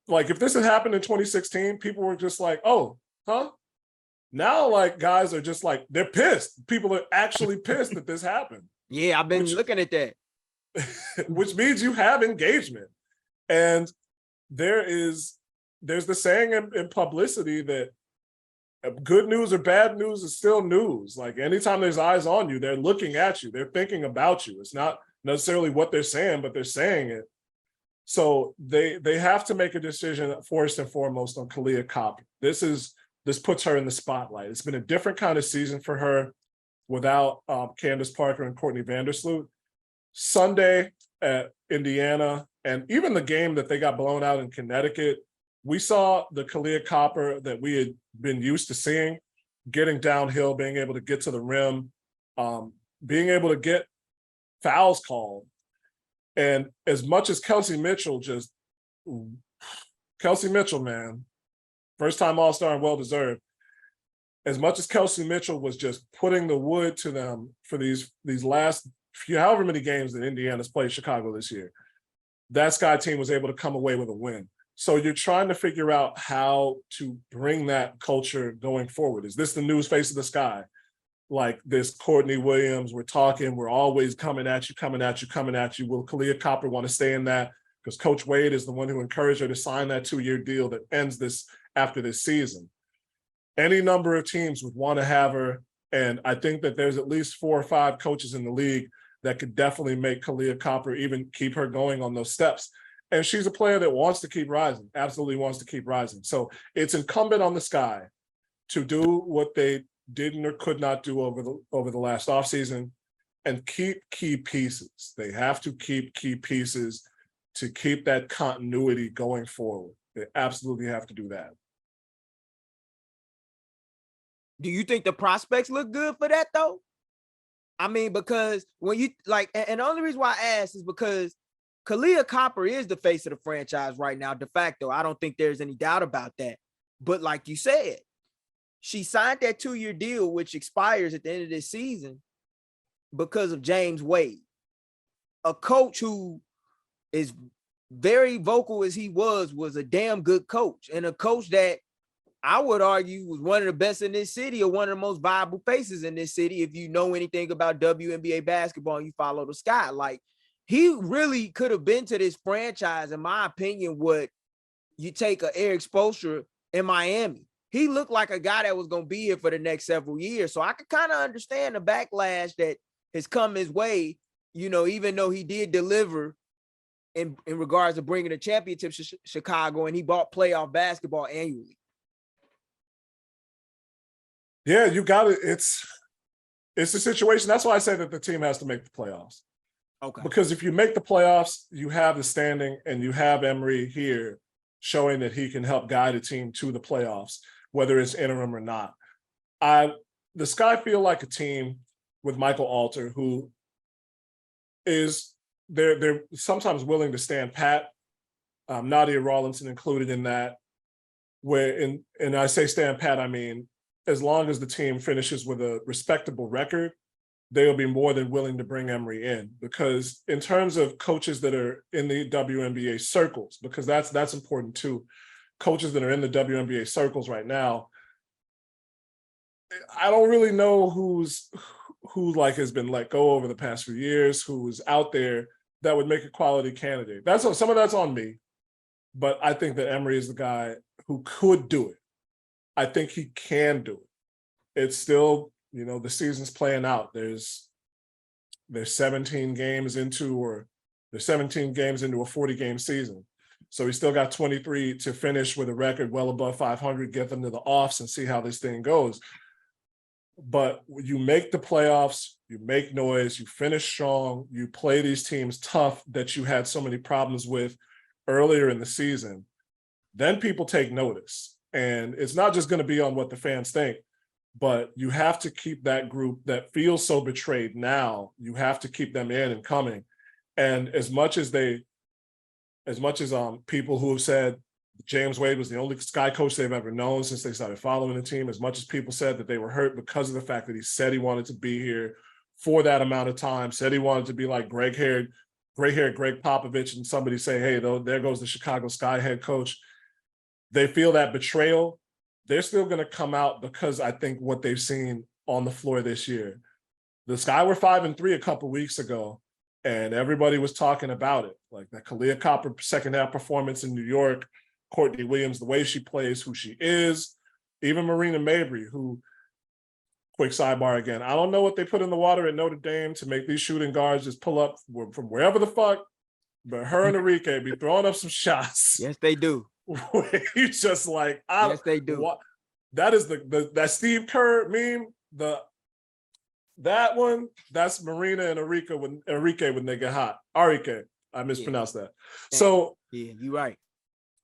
Like, if this had happened in 2016, people were just like, oh, huh? Now, like, guys are just like, they're pissed. People are actually pissed that this happened. Yeah, I've been looking at that. Which means you have engagement. And there's the saying in publicity that good news or bad news is still news. Like, anytime there's eyes on you, they're looking at you, they're thinking about you. It's not necessarily what they're saying, but they're saying it. So they have to make a decision first and foremost on Kahleah Copper. This puts her in the spotlight. It's been a different kind of season for her without Candace Parker and Courtney Vandersloot. Sunday at Indiana, and even the game that they got blown out in Connecticut, we saw the Kahleah Copper that we had been used to seeing, getting downhill, being able to get to the rim, being able to get fouls called. And as much as Kelsey Mitchell, man, first-time All-Star and well-deserved, as much as Kelsey Mitchell was just putting the wood to them for these last however many games that Indiana's played Chicago this year, that Sky team was able to come away with a win. So you're trying to figure out how to bring that culture going forward. Is this the new face of the Sky? Like this Courtney Williams, we're talking, we're always coming at you. Will Kahleah Copper want to stay in that? Because Coach Wade is the one who encouraged her to sign that 2-year deal that ends after this season. Any number of teams would want to have her. And I think that there's at least 4 or 5 coaches in the league that could definitely make Kahleah Copper even keep her going on those steps. And she's a player that wants to keep rising, absolutely wants to keep rising. So it's incumbent on the Sky to do what they didn't or could not do over the last offseason and keep key pieces. They have to keep key pieces to keep that continuity going forward. They absolutely have to do that. Do you think the prospects look good for that, though? I mean, because when you like, and the only reason why I asked is because Kalia Copper is the face of the franchise right now, de facto. I don't think there's any doubt about that. But like you said, she signed that 2-year deal, which expires at the end of this season because of James Wade, a coach who is very vocal as he was a damn good coach, and a coach that I would argue was one of the best in this city, or one of the most viable faces in this city. If you know anything about WNBA basketball and you follow the Sky, like, he really could have been to this franchise, in my opinion, what you take a Eric Spoelstra in Miami. He looked like a guy that was going to be here for the next several years. So I could kind of understand the backlash that has come his way, you know, even though he did deliver in regards to bringing a championship to Chicago, and he bought playoff basketball annually. Yeah, you got it. It's a situation. That's why I say that the team has to make the playoffs. Okay. Because if you make the playoffs, you have the standing, and you have Emery here showing that he can help guide a team to the playoffs, whether it's interim or not. The Sky feel like a team with Michael Alter, who is they're sometimes willing to stand pat. Nadia Rawlinson included in that. And I say stand pat, I mean, as long as the team finishes with a respectable record, they'll be more than willing to bring Emery in. Because in terms of coaches that are in the WNBA circles, because that's important too, coaches that are in the WNBA circles right now, I don't really know who like has been let go over the past few years, who's out there that would make a quality candidate. Some of that's on me, but I think that Emery is the guy who could do it. I think he can do it. It's still, you know, the season's playing out. There's 17 games into a 40-game season. So he's still got 23 to finish with a record well above 500, get them to the offs and see how this thing goes. But you make the playoffs, you make noise, you finish strong, you play these teams tough that you had so many problems with earlier in the season, then people take notice. And it's not just going to be on what the fans think, but you have to keep that group that feels so betrayed now, you have to keep them in and coming. And as much as people who have said James Wade was the only Sky coach they've ever known since they started following the team, as much as people said that they were hurt because of the fact that he said he wanted to be here for that amount of time, said he wanted to be like gray-haired Greg Popovich, and somebody say, hey, there goes the Chicago Sky head coach. They feel that betrayal. They're still going to come out because I think what they've seen on the floor this year. The Sky were 5-3 a couple weeks ago, and everybody was talking about it. Like that Kalia Copper second half performance in New York, Courtney Williams, the way she plays, who she is, even Marina Mabry, who, quick sidebar again, I don't know what they put in the water at Notre Dame to make these shooting guards just pull up from wherever the fuck, but her and Enrique be throwing up some shots. Yes, they do. You just like, yes, they do. That is that Steve Kerr meme, that one, that's Marina and Enrique when they get hot. Enrique, I mispronounced that. So yeah, you're right.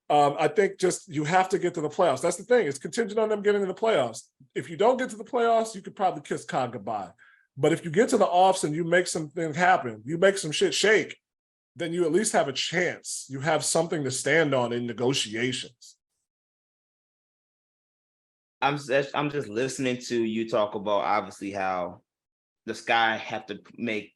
I think just you have to get to the playoffs. That's the thing. It's contingent on them getting to the playoffs. If you don't get to the playoffs, you could probably kiss COD goodbye. But if you get to the offs and you make something happen, you make some shit shake, then you at least have a chance. You have something to stand on in negotiations. I'm just listening to you talk about obviously how the Sky have to make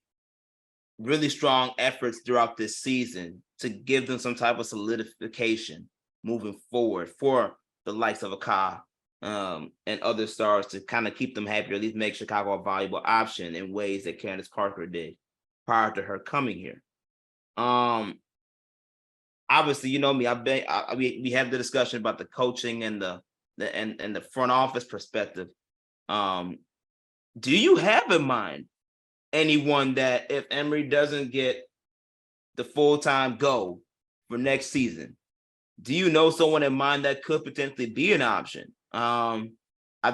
really strong efforts throughout this season to give them some type of solidification moving forward for the likes of a Ka and other stars to kind of keep them happy, or at least make Chicago a valuable option in ways that Candace Parker did prior to her coming here. Obviously, you know me, we have the discussion about the coaching and the front office perspective. Do you have in mind anyone that if Emery doesn't get the full-time go for next season, do you know someone in mind that could potentially be an option? I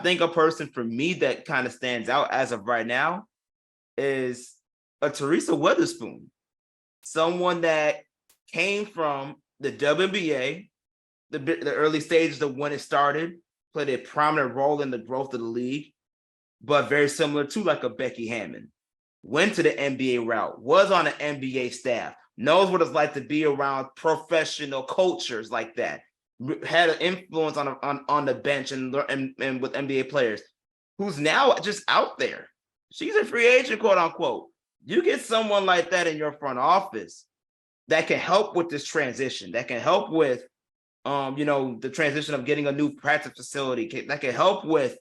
think a person for me that kind of stands out as of right now is a Teresa Weatherspoon, someone that came from the WNBA, the early stages of when it started, played a prominent role in the growth of the league, but very similar to like a Becky Hammon. went to the NBA route, was on an NBA staff, knows what it's like to be around professional cultures like that, had an influence on the bench and with NBA players, who's now just out there. She's a free agent, quote unquote. You get someone like that in your front office that can help with this transition, that can help with, the transition of getting a new practice facility, that can help with,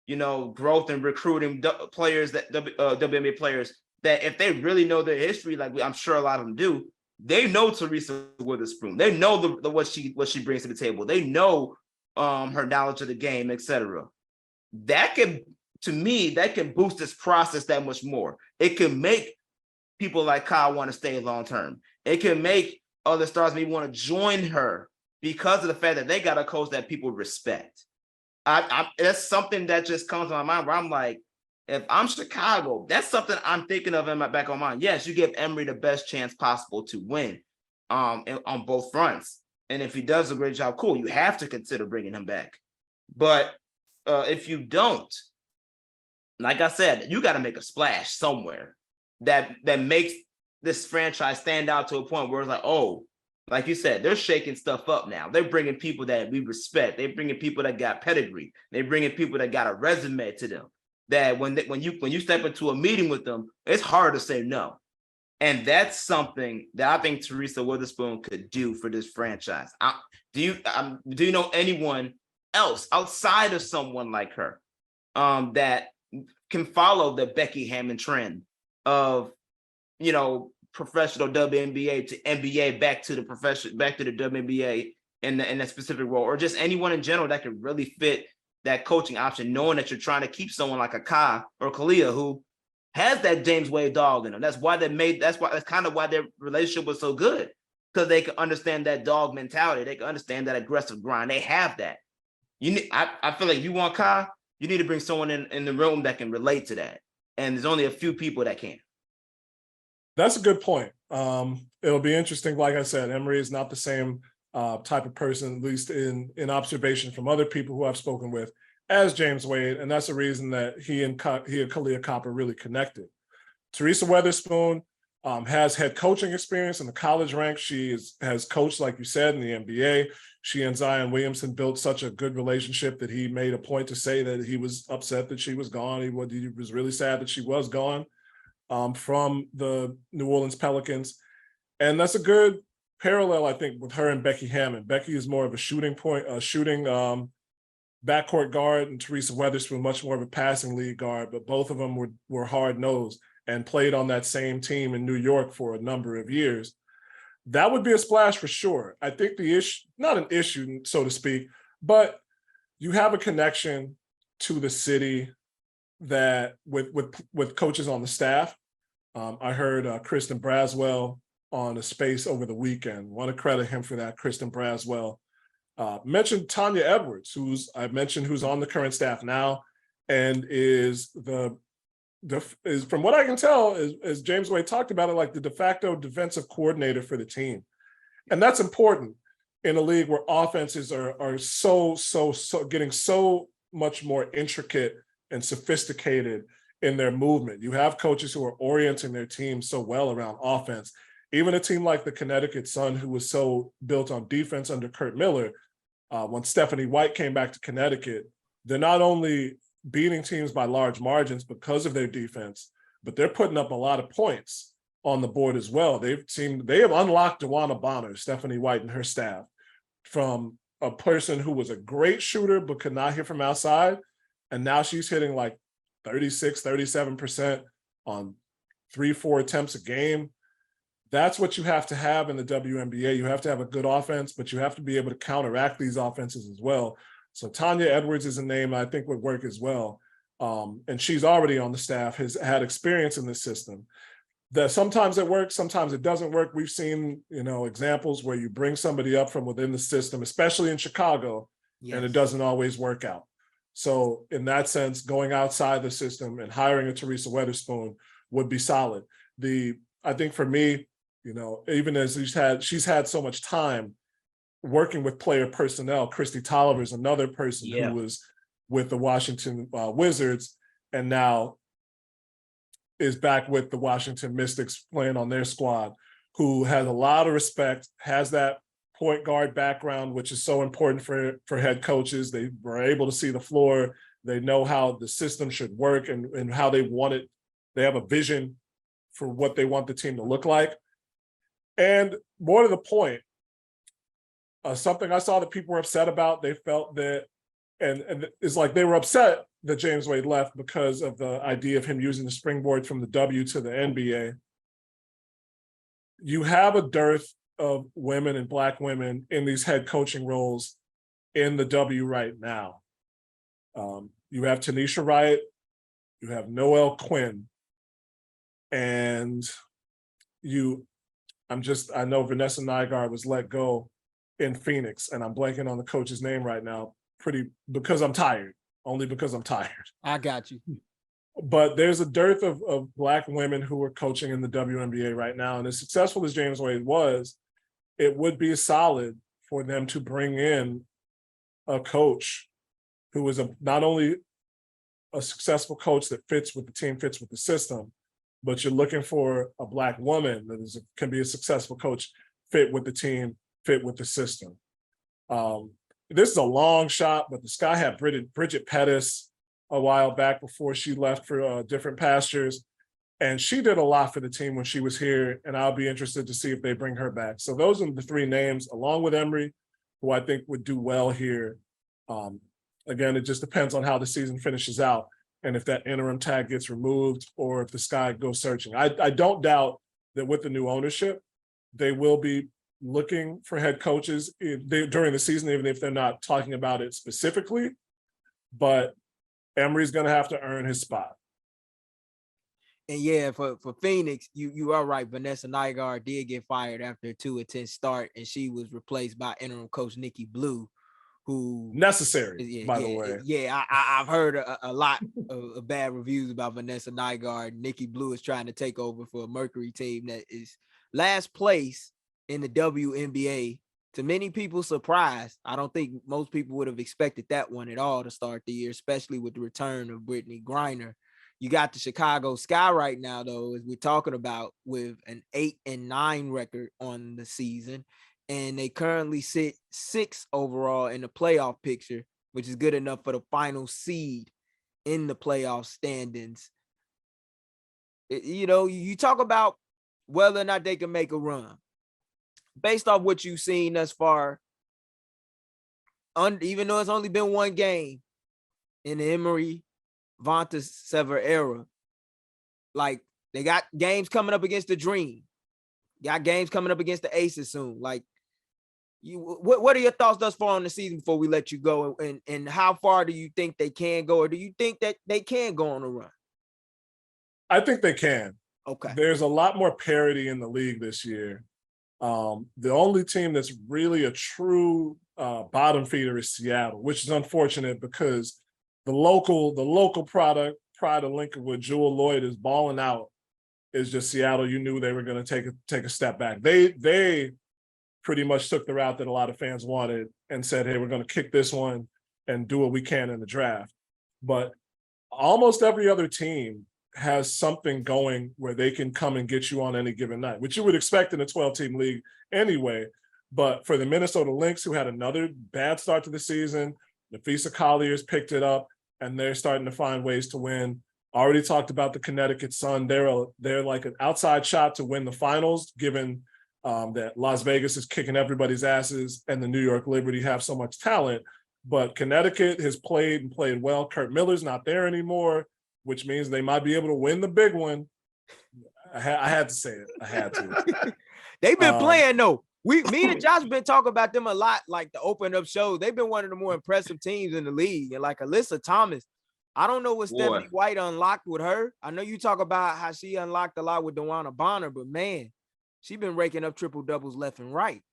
growth and recruiting players, that WNBA players, that if they really know their history, like I'm sure a lot of them do, they know Teresa Witherspoon. They know what she brings to the table. They know her knowledge of the game, etc. That can boost this process that much more. It can make people like Kyle want to stay long term. It can make other stars maybe want to join her because of the fact that they got a coach that people respect. That's something that just comes to my mind where I'm like, if I'm Chicago, that's something I'm thinking of in my back of my mind. Yes, you give Emery the best chance possible to win on both fronts. And if he does a great job, cool, you have to consider bringing him back. But if you don't, like I said, you got to make a splash somewhere that makes this franchise stand out to a point where it's like, oh, like you said, they're shaking stuff up now. They're bringing people that we respect. They're bringing people that got pedigree. They're bringing people that got a resume to them. That when you step into a meeting with them, it's hard to say no. And that's something that I think Teresa Witherspoon could do for this franchise. Do you know anyone else outside of someone like her that can follow the Becky Hammon trend of, professional WNBA to NBA back to the WNBA in that specific role, or just anyone in general that could really fit that coaching option, knowing that you're trying to keep someone like a Kai or Kalia who has that James Wade dog in them. That's kind of why their relationship was so good, because they can understand that dog mentality. They can understand that aggressive grind. They have that. I feel like if you want Kai, you need to bring someone in the room that can relate to that. And there's only a few people that can. That's a good point. It'll be interesting. Like I said, Emery is not the same type of person, at least in observation from other people who I've spoken with, as James Wade, and that's the reason that he and Kalia Copper really connected. Teresa Witherspoon has head coaching experience in the college ranks. She has coached, like you said, in the NBA. She and Zion Williamson built such a good relationship that he made a point to say that he was upset that she was gone. He was really sad that she was gone from the New Orleans Pelicans. And that's a good parallel, I think, with her and Becky Hammon. Becky is more of a shooting backcourt guard, and Teresa Witherspoon much more of a passing lead guard, but both of them were hard-nosed and played on that same team in New York for a number of years. That would be a splash for sure. I think the issue, not an issue, so to speak, but you have a connection to the city that with coaches on the staff. I heard Kristen Braswell on a space over the weekend. Want to credit him for that. Kristen Braswell mentioned Tanya Edwards, who's on the current staff now, and is from what I can tell, as James Wade talked about it, like the de facto defensive coordinator for the team. And that's important in a league where offenses are so getting so much more intricate and sophisticated in their movement. You have coaches who are orienting their team so well around offense. Even a team like the Connecticut Sun, who was so built on defense under Kurt Miller, when Stephanie White came back to Connecticut, they're not only beating teams by large margins because of their defense, but they're putting up a lot of points on the board as well. They have unlocked DeWanna Bonner, Stephanie White and her staff, from a person who was a great shooter but could not hit from outside, and now she's hitting like 36, 37% on 3-4 attempts a game. That's what you have to have in the WNBA. You have to have a good offense, but you have to be able to counteract these offenses as well. So Tanya Edwards is a name I think would work as well. And she's already on the staff, has had experience in this system. That sometimes it works, sometimes it doesn't work. We've seen, examples where you bring somebody up from within the system, especially in Chicago, yes, and it doesn't always work out. So in that sense, going outside the system and hiring a Teresa Witherspoon would be solid. I think for me, even as she's had so much time working with player personnel. Christy Tolliver is another person who was with the Washington Wizards and now is back with the Washington Mystics playing on their squad, who has a lot of respect, has that point guard background, which is so important for head coaches. They were able to see the floor. They know how the system should work and how they want it. They have a vision for what they want the team to look like. And more to the point, something I saw that people were upset about, they felt that, and it's like they were upset that James Wade left because of the idea of him using the springboard from the W to the NBA. You have a dearth of women and Black women in these head coaching roles in the W right now. You have Tanisha Wright, you have Noelle Quinn, and I know Vanessa Nygaard was let go in Phoenix, and I'm blanking on the coach's name right now, because I'm tired, only because I'm tired. I got you. But there's a dearth of Black women who are coaching in the WNBA right now. And as successful as James Wade was, it would be solid for them to bring in a coach who is not only a successful coach that fits with the team, fits with the system, but you're looking for a Black woman that can be a successful coach, fit with the team, fit with the system. This is a long shot, but the Sky had Bridget Pettis a while back before she left for different pastures. And she did a lot for the team when she was here, and I'll be interested to see if they bring her back. So those are the three names, along with Emery, who I think would do well here. Again, it just depends on how the season finishes out and if that interim tag gets removed or if the Sky goes searching. I don't doubt that with the new ownership, they will be looking for head coaches during the season, even if they're not talking about it specifically. But Emery's going to have to earn his spot. And yeah, for Phoenix, you are right. Vanessa Nygaard did get fired after a 2-10 start, and she was replaced by interim coach Nikki Blue, who necessary, by the way. Yeah, I've heard a lot of bad reviews about Vanessa Nygaard. Nikki Blue is trying to take over for a Mercury team that is last place in the WNBA. To many people's surprise, I don't think most people would have expected that one at all to start the year, especially with the return of Brittany Griner. You got the Chicago Sky right now, though, as we're talking about, with an 8-9 record on the season. And they currently sit 6th overall in the playoff picture, which is good enough for the final seed in the playoff standings. You talk about whether or not they can make a run. Based off what you've seen thus far, even though it's only been one game in the Emery Vonta Sever era, like they got games coming up against the Dream, got games coming up against the Aces soon. Like, what are your thoughts thus far on the season before we let you go? And how far do you think they can go, or do you think that they can go on a run? I think they can. Okay. There's a lot more parity in the league this year. The only team that's really a true bottom feeder is Seattle, which is unfortunate because the local pride of Lincolnwood, Jewel Lloyd, is balling out. It's just Seattle. You knew they were going to take a step back. They pretty much took the route that a lot of fans wanted and said, hey, we're going to kick this one and do what we can in the draft. But almost every other team has something going where they can come and get you on any given night, which you would expect in a 12-team league anyway. But for the Minnesota Lynx, who had another bad start to the season, Nafisa Collier's picked it up, and they're starting to find ways to win. Already talked about the Connecticut Sun. They're like an outside shot to win the finals, given that Las Vegas is kicking everybody's asses and the New York Liberty have so much talent. But Connecticut has played well. Kurt Miller's not there anymore, which means they might be able to win the big one. I had to say it. I had to. They've been playing, though. Me and Josh been talking about them a lot, like the open up shows. They've been one of the more impressive teams in the league. And like Alyssa Thomas, I don't know what Stephanie White unlocked with her. I know you talk about how she unlocked a lot with DeWanna Bonner, but man, she's been raking up triple doubles left and right.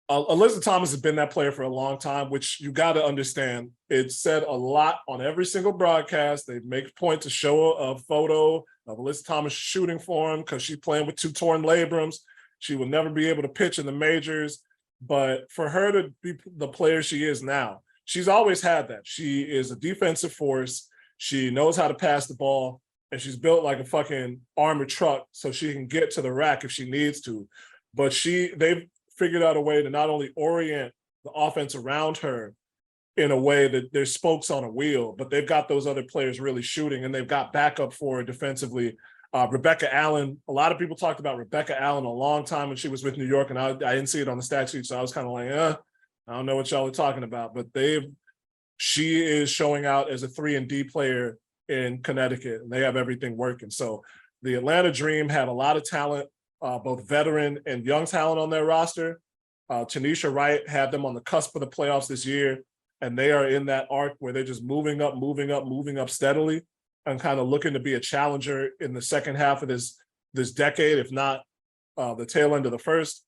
Alyssa Thomas has been that player for a long time, which you got to understand. It's said a lot on every single broadcast. They make a point to show a photo of Alyssa Thomas shooting for him because she's playing with 2 torn labrums. She will never be able to pitch in the majors. But for her to be the player she is now, she's always had that. She is a defensive force. She knows how to pass the ball. and she's built like a fucking armored truck so she can get to the rack if she needs to. But they've figured out a way to not only orient the offense around her in a way that there's spokes on a wheel, but they've got those other players really shooting, and they've got backup for her defensively. Rebecca Allen, a lot of people talked about Rebecca Allen a long time when she was with New York, and I didn't see it on the stat sheet, so I was kind of like, I don't know what y'all are talking about. But she is showing out as a 3-and-D player in Connecticut, and they have everything working. So the Atlanta Dream have a lot of talent, both veteran and young talent on their roster. Tanisha Wright had them on the cusp of the playoffs this year, and they are in that arc where they're just moving up steadily, and kind of looking to be a challenger in the second half of this decade, if not the tail end of the first.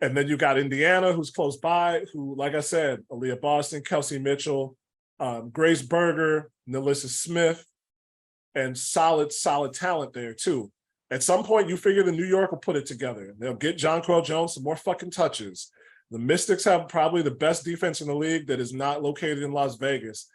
And then you got Indiana, who's close by, who, like I said, Aaliyah Boston, Kelsey Mitchell, Grace Berger, Nalissa Smith, and solid talent there too. At some point, you figure the New York will put it together. They'll get Jonquel Jones some more fucking touches. The Mystics have probably the best defense in the league that is not located in Las Vegas.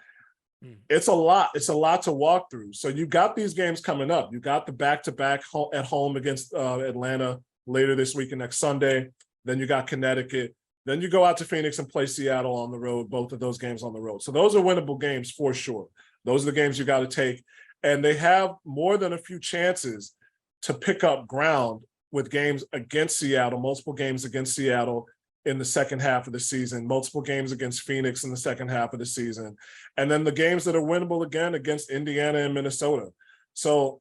It's a lot. It's a lot to walk through. So you got these games coming up. You got the back-to-back at home against Atlanta later this week and next Sunday. Then you got Connecticut. Then you go out to Phoenix and play Seattle on the road, both of those games on the road. So those are winnable games for sure. Those are the games you got to take. And they have more than a few chances to pick up ground with games against Seattle, multiple games against Seattle in the second half of the season, multiple games against Phoenix in the second half of the season, and then the games that are winnable again against Indiana and Minnesota. So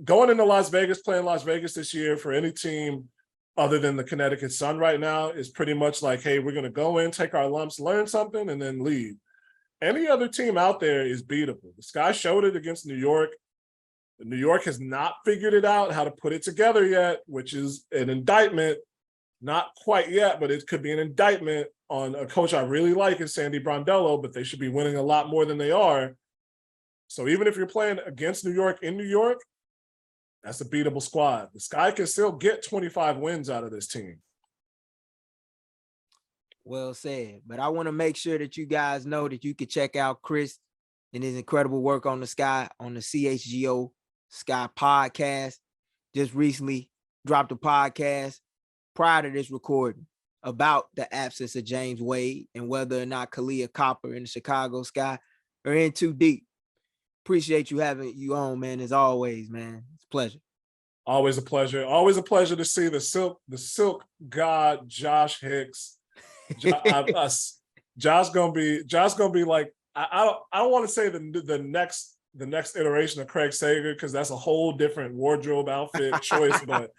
going into Las Vegas, playing Las Vegas this year for any team other than the Connecticut Sun right now is pretty much like, hey, we're going to go in, take our lumps, learn something, and then leave. Any other team out there is beatable. The Sky showed it against New York. New York has not figured it out how to put it together yet, which is an indictment. Not quite yet, but it could be an indictment on a coach I really like in Sandy Brondello, but they should be winning a lot more than they are. So even if you're playing against New York in New York, that's a beatable squad. The Sky can still get 25 wins out of this team. Well said. But I want to make sure that you guys know that you can check out Chris and his incredible work on the Sky, on the CHGO Sky Podcast. Just recently dropped a podcast prior to this recording about the absence of James Wade and whether or not Kalia Copper and the Chicago Sky are in too deep. Appreciate you having you on, man, as always, man. It's a pleasure. Always a pleasure. Always a pleasure to see the silk god Josh Hicks. Josh gonna be like, I don't want to say the next iteration of Craig Sager, because that's a whole different wardrobe outfit choice, but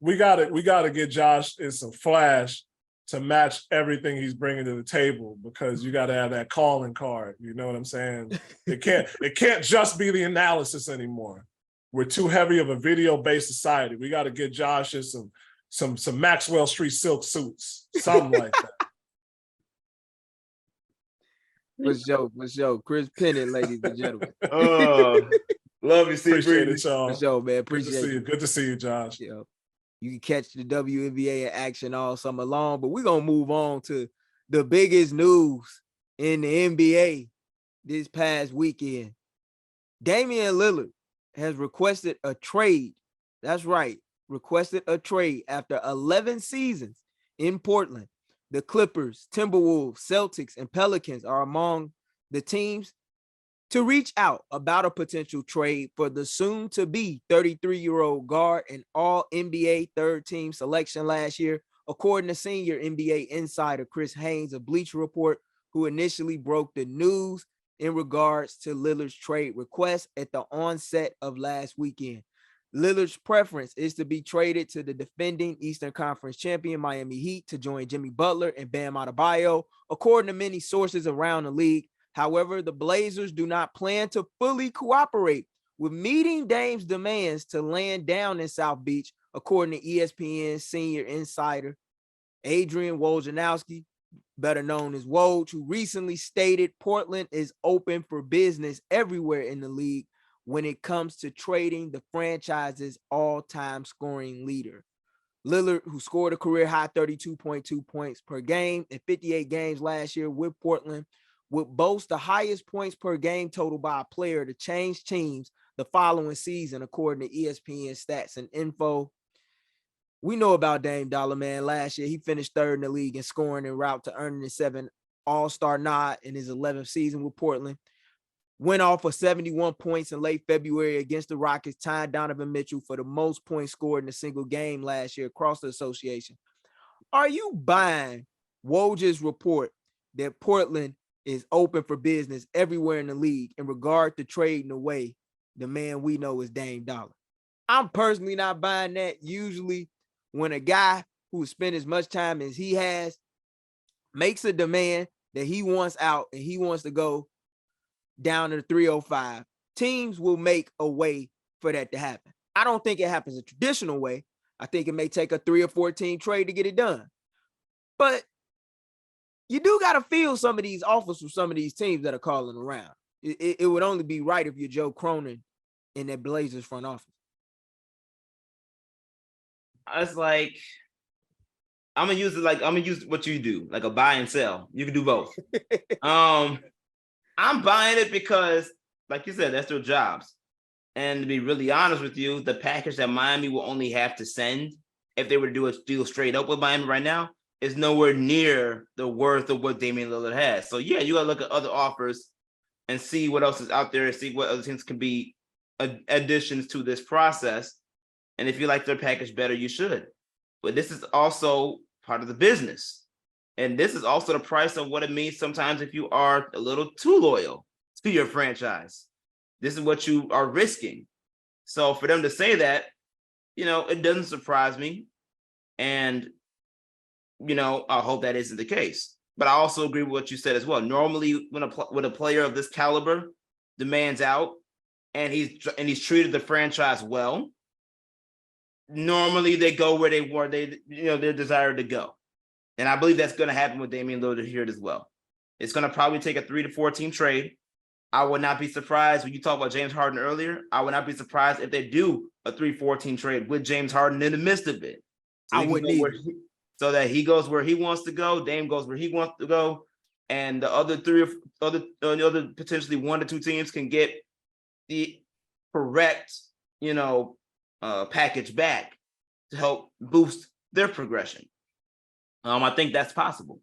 we gotta get Josh in some flash to match everything he's bringing to the table, because you got to have that calling card. You know what I'm saying? It can't just be the analysis anymore. We're too heavy of a video-based society. We got to get Josh in some Maxwell Street silk suits, something like that. For sure. Chris Pennant, ladies and gentlemen. Love you, Steve. Appreciate it, y'all. For sure, man. Appreciate it. Good to see you, Josh. Yeah. You can catch the WNBA in action all summer long, but we're going to move on to the biggest news in the NBA this past weekend. Damian Lillard has requested a trade. That's right. Requested a trade after 11 seasons in Portland. The Clippers, Timberwolves, Celtics, and Pelicans are among the teams to reach out about a potential trade for the soon-to-be 33-year-old guard and all-NBA third-team selection last year, according to senior NBA insider Chris Haynes of Bleacher Report, who initially broke the news in regards to Lillard's trade request at the onset of last weekend. Lillard's preference is to be traded to the defending Eastern Conference champion Miami Heat to join Jimmy Butler and Bam Adebayo, according to many sources around the league. However, the Blazers do not plan to fully cooperate with meeting Dame's demands to land down in South Beach, according to ESPN senior insider Adrian Wojnarowski, better known as Woj, who recently stated Portland is open for business everywhere in the league when it comes to trading the franchise's all-time scoring leader. Lillard, who scored a career-high 32.2 points per game in 58 games last year with Portland, would boast the highest points per game total by a player to change teams the following season, according to ESPN Stats and Info. We know about Dame Dollar, man. Last year, he finished third in the league in scoring en route to earning his 7th All-Star nod in his 11th season with Portland. Went off for 71 points in late February against the Rockets, tying Donovan Mitchell for the most points scored in a single game last year across the association. Are you buying Woj's report that Portland is open for business everywhere in the league in regard to trading away the man we know as Dame Dollar? I'm personally not buying that. Usually when a guy who has spent as much time as he has makes a demand that he wants out and he wants to go down to the 305, teams will make a way for that to happen. I don't think it happens a traditional way. I think it may take a 3 or 4 team trade to get it done. But you do got to feel some of these offers from some of these teams that are calling around. It would only be right if you're Joe Cronin in that Blazers front office. It's like, I'm gonna use what you do, like a buy and sell. You can do both. I'm buying it because, like you said, that's their jobs. And to be really honest with you, the package that Miami will only have to send if they were to do a deal straight up with Miami right now is nowhere near the worth of what Damian Lillard has. So yeah, you gotta look at other offers and see what else is out there and see what other things can be additions to this process. And if you like their package better, you should. But this is also part of the business. And this is also the price of what it means sometimes if you are a little too loyal to your franchise. This is what you are risking. So for them to say that, it doesn't surprise me. And, I hope that isn't the case. But I also agree with what you said as well. Normally, when a player of this caliber demands out and he's treated the franchise well, normally they go where they're desired to go. And I believe that's going to happen with Damian Lillard here as well. It's going to probably take a 3 to 4 team trade. I would not be surprised when you talked about James Harden earlier. I would not be surprised if they do a 3-4 team trade with James Harden in the midst of it. I wouldn't either. So that he goes where he wants to go, Dame goes where he wants to go, and the other other potentially 1 to 2 teams can get the correct, package back to help boost their progression. I think that's possible.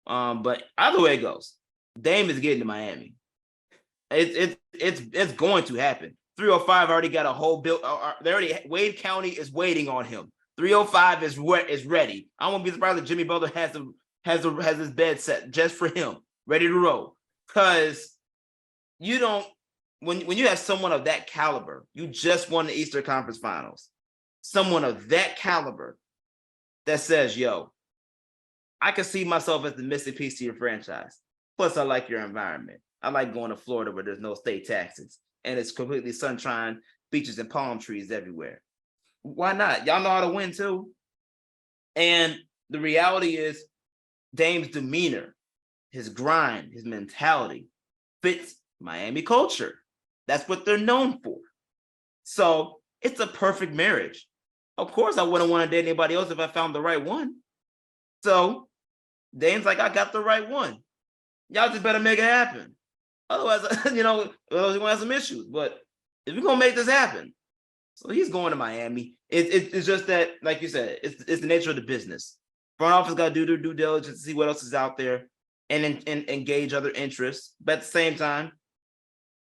But either way it goes, Dame is getting to Miami. It's going to happen. 305 already got a whole build. Wade County is waiting on him. 305 is ready. I won't be surprised if Jimmy Butler has his bed set just for him, ready to roll. Because when you have someone of that caliber, you just won the Eastern Conference Finals. Someone of that caliber that says, yo, I can see myself as the missing piece to your franchise. Plus, I like your environment. I like going to Florida where there's no state taxes and it's completely sunshine, beaches, and palm trees everywhere. Why not? Y'all know how to win too. And the reality is Dame's demeanor, his grind, his mentality fits Miami culture. That's what they're known for. So it's a perfect marriage. Of course, I wouldn't want to date anybody else if I found the right one. So Dame's like, I got the right one. Y'all just better make it happen. Otherwise, we're going to have some issues. But if we're going to make this happen, so he's going to Miami. It's just that, like you said, it's the nature of the business. Front office got to do their due diligence to see what else is out there and engage other interests. But at the same time,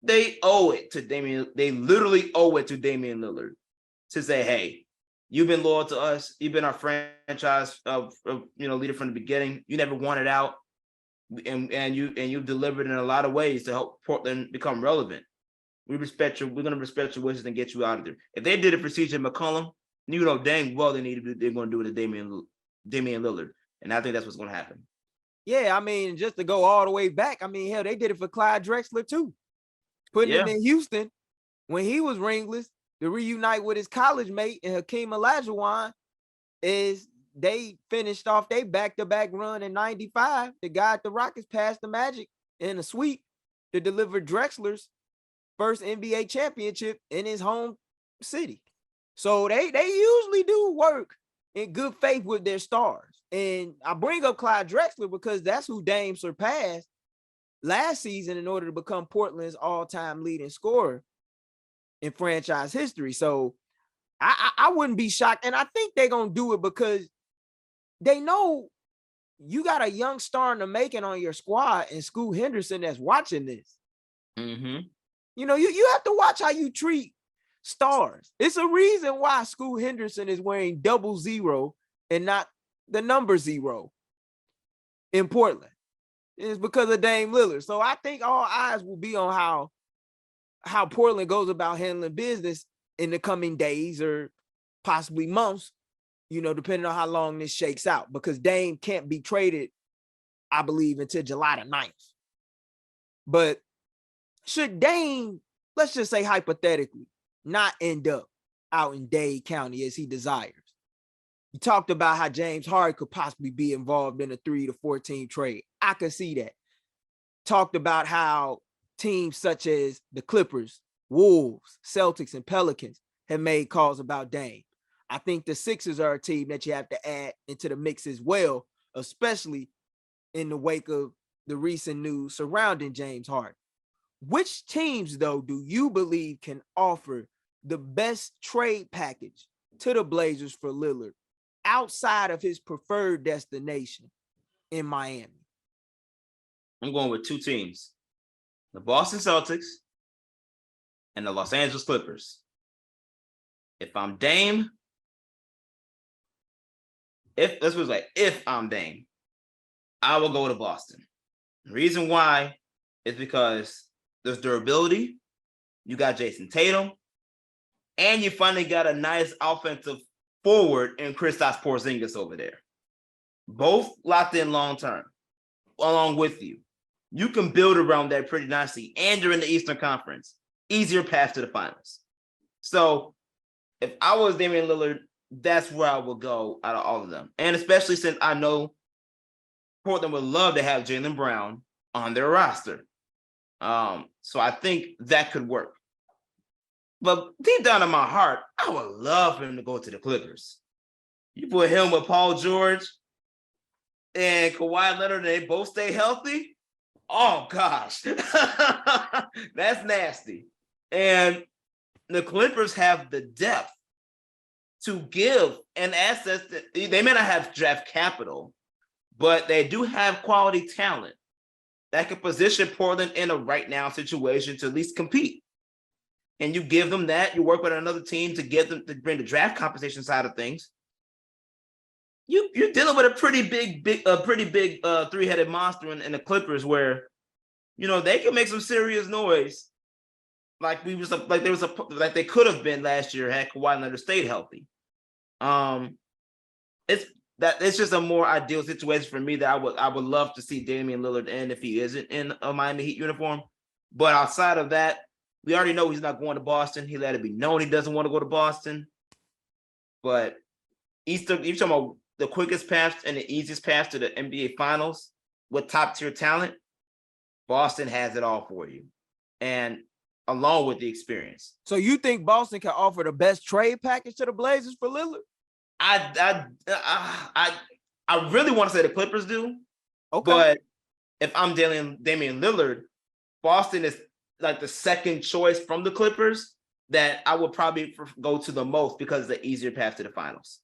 they owe it to Damian. They literally owe it to Damian Lillard to say, hey, you've been loyal to us. You've been our franchise leader from the beginning. You never wanted out. And you've delivered in a lot of ways to help Portland become relevant. We're going to respect your wishes and get you out of there. If they did it for CJ McCollum, dang well they're going to do it to Damian Lillard. And I think that's what's going to happen. Yeah, just to go all the way back, hell, they did it for Clyde Drexler too. Putting him in Houston when he was ringless to reunite with his college mate and Hakeem Olajuwon is they finished off their back-to-back run in 95 to guide the Rockets past the Magic in a sweep to deliver Drexler's first NBA championship in his home city. So they usually do work in good faith with their stars. And I bring up Clyde Drexler because that's who Dame surpassed last season in order to become Portland's all-time leading scorer in franchise history. So I wouldn't be shocked. And I think they're going to do it because they know you got a young star in the making on your squad and Scoot Henderson that's watching this. Mm-hmm. You know, you have to watch how you treat stars. It's a reason why Scoot Henderson is wearing 00 and not the number 0 in Portland. It's because of Dame Lillard. So I think all eyes will be on how Portland goes about handling business in the coming days or possibly months, you know, depending on how long this shakes out, because Dame can't be traded, I believe, until July the 9th. But should Dame, let's just say hypothetically, not end up out in Dade County as he desires, you talked about how James Harden could possibly be involved in a 3 to 14 trade. I could see that. Talked about how teams such as the Clippers, Wolves, Celtics, and Pelicans have made calls about Dame. I think the Sixers are a team that you have to add into the mix as well, especially in the wake of the recent news surrounding James Harden. Which teams, though, do you believe can offer the best trade package to the Blazers for Lillard outside of his preferred destination in Miami? I'm going with two teams, the Boston Celtics and the Los Angeles Clippers. If I'm Dame, if I'm Dame, I will go to Boston. The reason why is because there's durability. You got Jason Tatum, and you finally got a nice offensive forward in Kristaps Porzingis over there. Both locked in long term, along with you. You can build around that pretty nicely, and you're in the Eastern Conference. Easier path to the finals. So if I was Damian Lillard, that's where I would go out of all of them. And especially since I know Portland would love to have Jaylen Brown on their roster. So I think that could work. But deep down in my heart, I would love for him to go to the Clippers. You put him with Paul George and Kawhi Leonard, and they both stay healthy. Oh, gosh. That's nasty. And the Clippers have the depth to give an asset. They may not have draft capital, but they do have quality talent that could position Portland in a right now situation to at least compete. And you give them that, you work with another team to get them to bring the draft compensation side of things. You're dealing with a pretty big three-headed monster in the Clippers, where, you know, they can make some serious noise, like they could have been last year had Kawhi Leonard stayed healthy. It's just a more ideal situation for me that I would love to see Damian Lillard in if he isn't in a Miami Heat uniform. But outside of that, we already know he's not going to Boston. He let it be known he doesn't want to go to Boston. But you're talking about the quickest path and the easiest path to the NBA Finals with top-tier talent. Boston has it all for you, and along with the experience. So you think Boston can offer the best trade package to the Blazers for Lillard? I really want to say the Clippers do. Okay. But if I'm Damian Lillard, Boston is like the second choice from the Clippers that I would probably go to the most because of the easier path to the finals.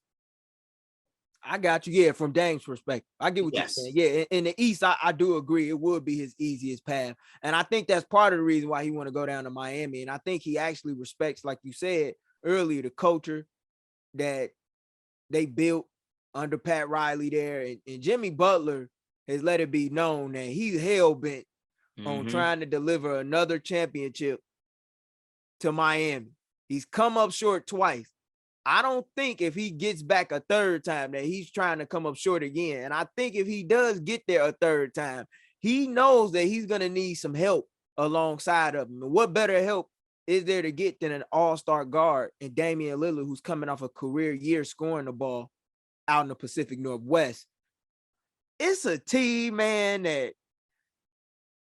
I got you. Yeah, from Dame's perspective. I get what you're saying. Yeah, in the East, I do agree. It would be his easiest path. And I think that's part of the reason why he want to go down to Miami. And I think he actually respects, like you said earlier, the culture that they built under Pat Riley there. And Jimmy Butler has let it be known that he's hell-bent on trying to deliver another championship to Miami. He's come up short twice. I don't think if he gets back a third time that he's trying to come up short again. And I think if he does get there a third time, he knows that he's going to need some help alongside of him. And what better help is there to get than an all-star guard and Damian Lillard, who's coming off a career year scoring the ball out in the Pacific Northwest? It's a team, man, that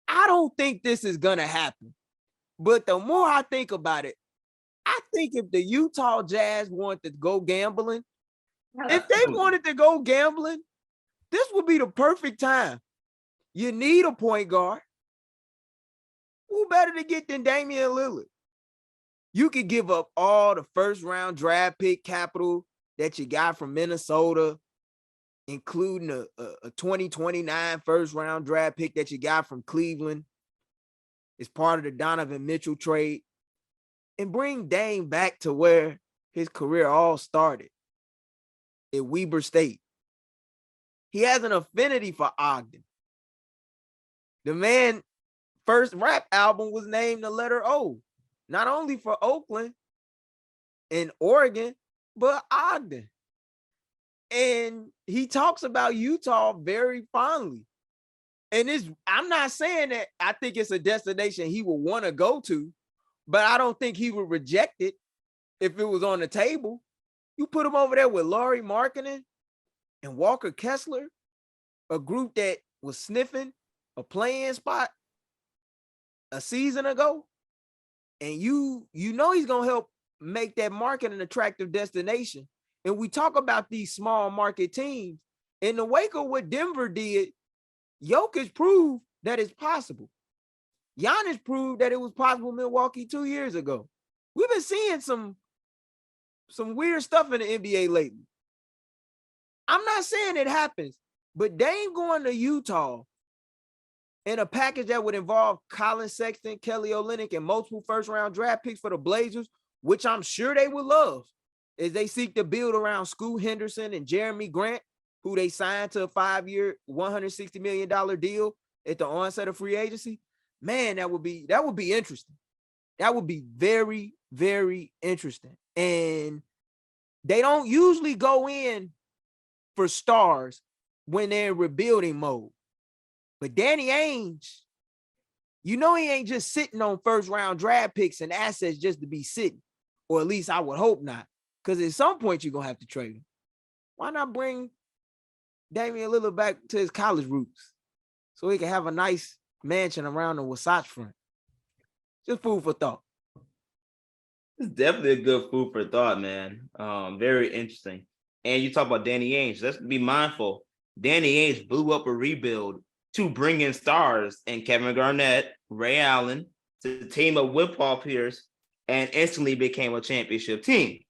I don't think this is going to happen. But the more I think about it, I think if the Utah Jazz wanted to go gambling, this would be the perfect time. You need a point guard. Who better to get than Damian Lillard? You could give up all the first-round draft pick capital that you got from Minnesota, including a 2029 first-round draft pick that you got from Cleveland. It's part of the Donovan Mitchell trade. And bring Dame back to where his career all started, at Weber State. He has an affinity for Ogden. The man first rap album was named the letter O, not only for Oakland and Oregon, but Ogden. And he talks about Utah very fondly. And I'm not saying that I think it's a destination he would want to go to, but I don't think he would reject it if it was on the table. You put him over there with Lauri Markkanen and Walker Kessler, a group that was sniffing a play-in spot a season ago, and you know he's going to help make that market an attractive destination. And we talk about these small market teams. In the wake of what Denver did, Jokic proved that it's possible. Giannis proved that it was possible in Milwaukee 2 years ago. We've been seeing some weird stuff in the NBA lately. I'm not saying it happens, but Dame going to Utah in a package that would involve Colin Sexton, Kelly Olynyk, and multiple first-round draft picks for the Blazers, which I'm sure they would love, as they seek to build around Scoot Henderson and Jeremy Grant, who they signed to a 5-year, $160 million deal at the onset of free agency. Man, that would be interesting. That would be very, very interesting. And they don't usually go in for stars when they're in rebuilding mode. But Danny Ainge, you know he ain't just sitting on first-round draft picks and assets just to be sitting. Or at least I would hope not. Because at some point you're going to have to trade him. Why not bring Damian Lillard back to his college roots so he can have a nice mansion around the Wasatch Front? Just food for thought. It's definitely a good food for thought, man. Very interesting. And you talk about Danny Ainge. Let's be mindful. Danny Ainge blew up a rebuild to bring in stars and Kevin Garnett, Ray Allen, to team up with Paul Pierce, and instantly became a championship team.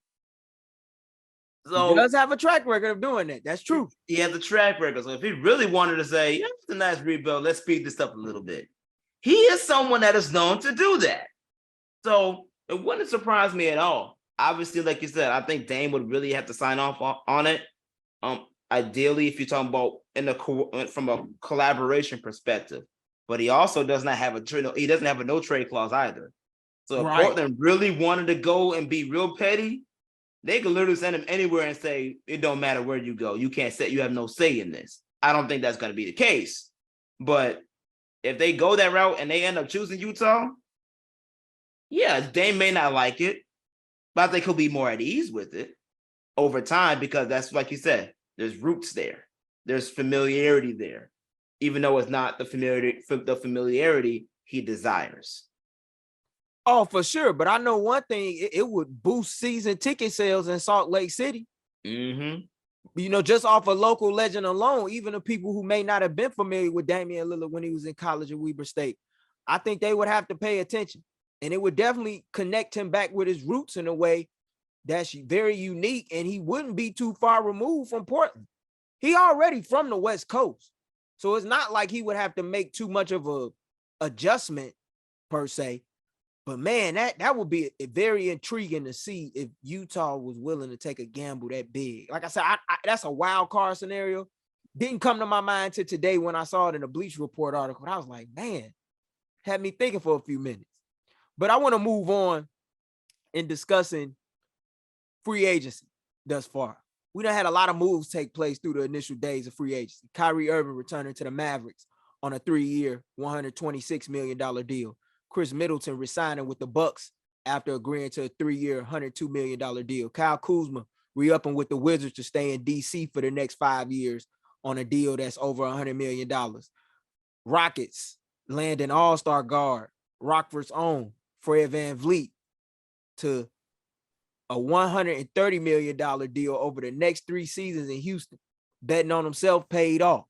So he does have a track record of doing that. That's true. He has a track record. So if he really wanted to say, yeah, it's a nice rebuild, let's speed this up a little bit. He is someone that is known to do that. So it wouldn't surprise me at all. Obviously, like you said, I think Dame would really have to sign off on it. Ideally, if you're talking about from a collaboration perspective, but he also does not have a no trade clause either. So if Portland really wanted to go and be real petty, they could literally send him anywhere and say, it don't matter where you go. You have no say in this. I don't think that's going to be the case. But if they go that route and they end up choosing Utah, yeah, Dame may not like it, but I think he'll be more at ease with it over time because that's like you said, there's roots there. There's familiarity there, even though it's not the familiarity he desires. Oh, for sure. But I know one thing, it would boost season ticket sales in Salt Lake City. Mm-hmm. You know, just off a local legend alone, even the people who may not have been familiar with Damian Lillard when he was in college at Weber State, I think they would have to pay attention. And it would definitely connect him back with his roots in a way that's very unique, and he wouldn't be too far removed from Portland. He already from the West Coast. So it's not like he would have to make too much of a adjustment per se. But man, that would be very intriguing to see if Utah was willing to take a gamble that big. Like I said, that's a wild card scenario. Didn't come to my mind till today when I saw it in a Bleacher Report article. And I was like, man, had me thinking for a few minutes. But I want to move on in discussing free agency thus far. We done had a lot of moves take place through the initial days of free agency. Kyrie Irving returning to the Mavericks on a 3-year, $126 million deal. Chris Middleton resigning with the Bucks after agreeing to a 3-year, $102 million deal. Kyle Kuzma re-upping with the Wizards to stay in DC for the next 5 years on a deal that's over $100 million. Rockets landing all-star guard, Rockford's own Fred VanVleet, to a $130 million deal over the next 3 seasons in Houston. Betting on himself paid off.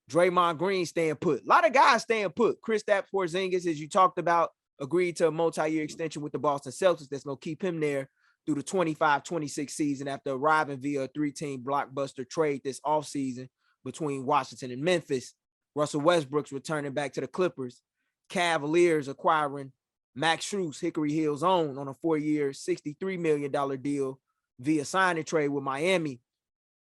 Draymond Green staying put. A lot of guys staying put. Kristaps Porzingis, as you talked about, agreed to a multi-year extension with the Boston Celtics that's going to keep him there through the 25-26 season after arriving via a 3-team blockbuster trade this offseason between Washington and Memphis. Russell Westbrook's returning back to the Clippers. Cavaliers acquiring Max Strus, Hickory Hill's own, on a 4-year, $63 million deal via signing trade with Miami.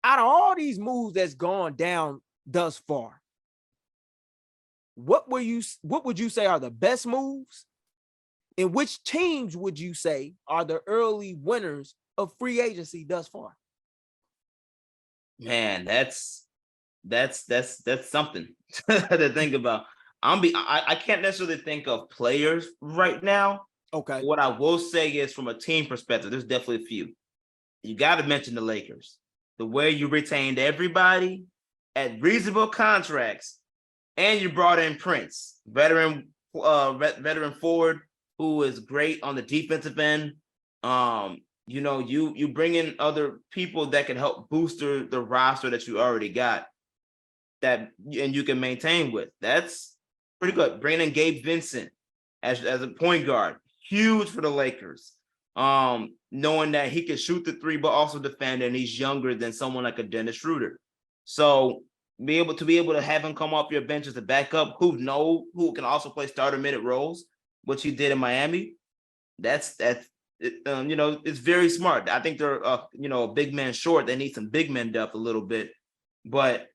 Out of all these moves that's gone down thus far, what would you say are the best moves? And which teams would you say are the early winners of free agency thus far? Man, that's something to think about. I can't necessarily think of players right now. Okay. What I will say is, from a team perspective, there's definitely a few. You got to mention the Lakers. The way you retained everybody at reasonable contracts, and you brought in Prince, veteran forward who is great on the defensive end. You bring in other people that can help booster the roster that you already got, and you can maintain with. That's pretty good. Bringing in Gabe Vincent as a point guard, huge for the Lakers. Knowing that he can shoot the three, but also defend, and he's younger than someone like a Dennis Schroeder. So be able to have him come off your bench as a backup who can also play starter minute roles, which he did in Miami. It's very smart. I think they're a big man short. They need some big man depth a little bit, but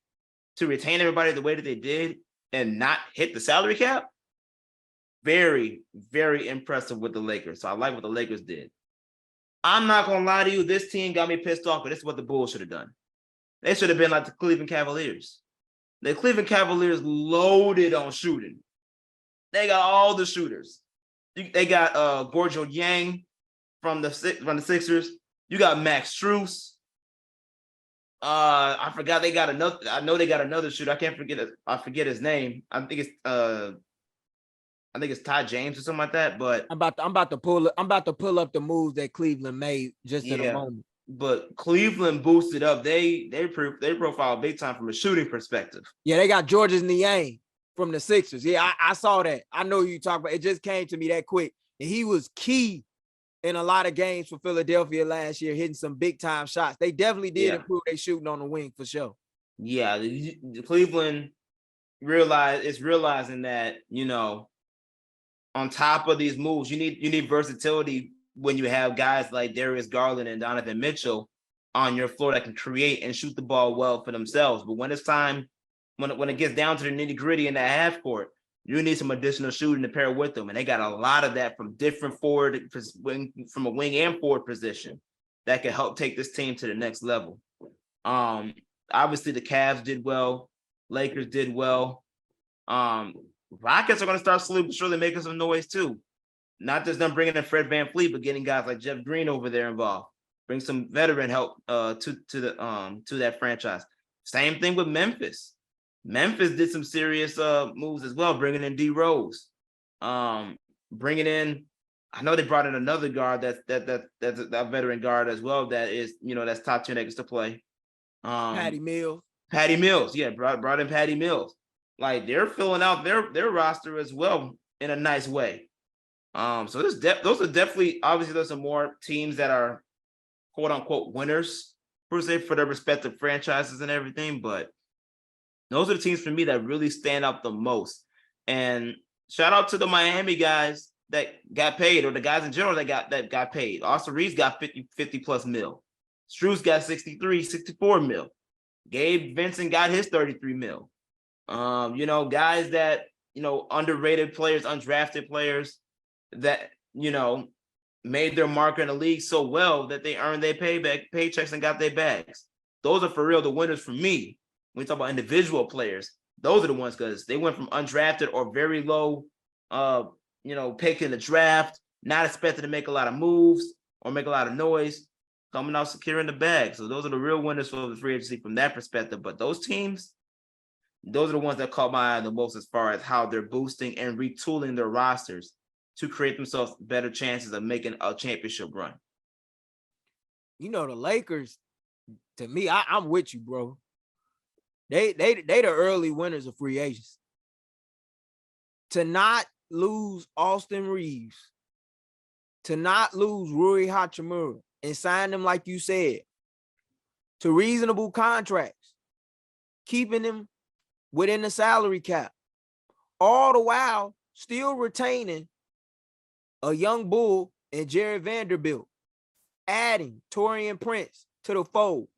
to retain everybody the way that they did and not hit the salary cap, very, very impressive with the Lakers. So I like what the Lakers did. I'm not gonna lie to you, this team got me pissed off, but this is what the Bulls should have done. They should have been like the Cleveland Cavaliers. The Cleveland Cavaliers loaded on shooting. They got all the shooters. They got Gorgio Yang from the Sixers. You got Max Strus. I forgot they got another. I know they got another shooter. I forget his name. I think it's Ty James or something like that. But I'm about to pull up the moves that Cleveland made just in a moment. But Cleveland boosted up. They profile big time from a shooting perspective. Yeah, they got Georges Niang from the Sixers. Yeah, I saw that. I know you talk about it. Just came to me that quick. And he was key in a lot of games for Philadelphia last year, hitting some big time shots. They definitely did improve their shooting on the wing for sure. Yeah, the Cleveland realizing that, on top of these moves, you need versatility when you have guys like Darius Garland and Donovan Mitchell on your floor that can create and shoot the ball well for themselves. But when it's time, when it gets down to the nitty-gritty in that half court, you need some additional shooting to pair with them. And they got a lot of that from different from a wing and forward position that can help take this team to the next level. Obviously the Cavs did well. Lakers did well. Rockets are going to start slowly but surely making some noise too. Not just them bringing in Fred VanVleet, but getting guys like Jeff Green over there involved. Bring some veteran help to that franchise. Same thing with Memphis. Memphis did some serious moves as well, bringing in D Rose, bringing in. I know they brought in another guard that's a veteran guard as well. That is that's top 10 acres to play. Patty Mills, yeah, brought in Patty Mills. Like they're filling out their roster as well in a nice way. So those are definitely, obviously there's some more teams that are quote unquote winners per se for their respective franchises and everything, but those are the teams for me that really stand out the most. And shout out to the Miami guys that got paid, or the guys in general that got paid. Austin Reeves got 50 plus mil. Strus got 64 mil. Gabe Vincent got his 33 mil. Guys that, underrated players, undrafted players that, made their mark in the league so well that they earned their paychecks and got their bags. Those are for real the winners for me. When we talk about individual players, those are the ones, because they went from undrafted or very low, pick in the draft, not expected to make a lot of moves or make a lot of noise, coming out securing the bag. So those are the real winners for the free agency from that perspective. But those teams, those are the ones that caught my eye the most as far as how they're boosting and retooling their rosters to create themselves better chances of making a championship run. The Lakers, to me, I'm with you, bro. They the early winners of free agents. To not lose Austin Reeves, to not lose Rui Hachimura and sign them, like you said, to reasonable contracts, keeping them within the salary cap, all the while still retaining a young bull and Jared Vanderbilt, adding Taurean Prince to the fold.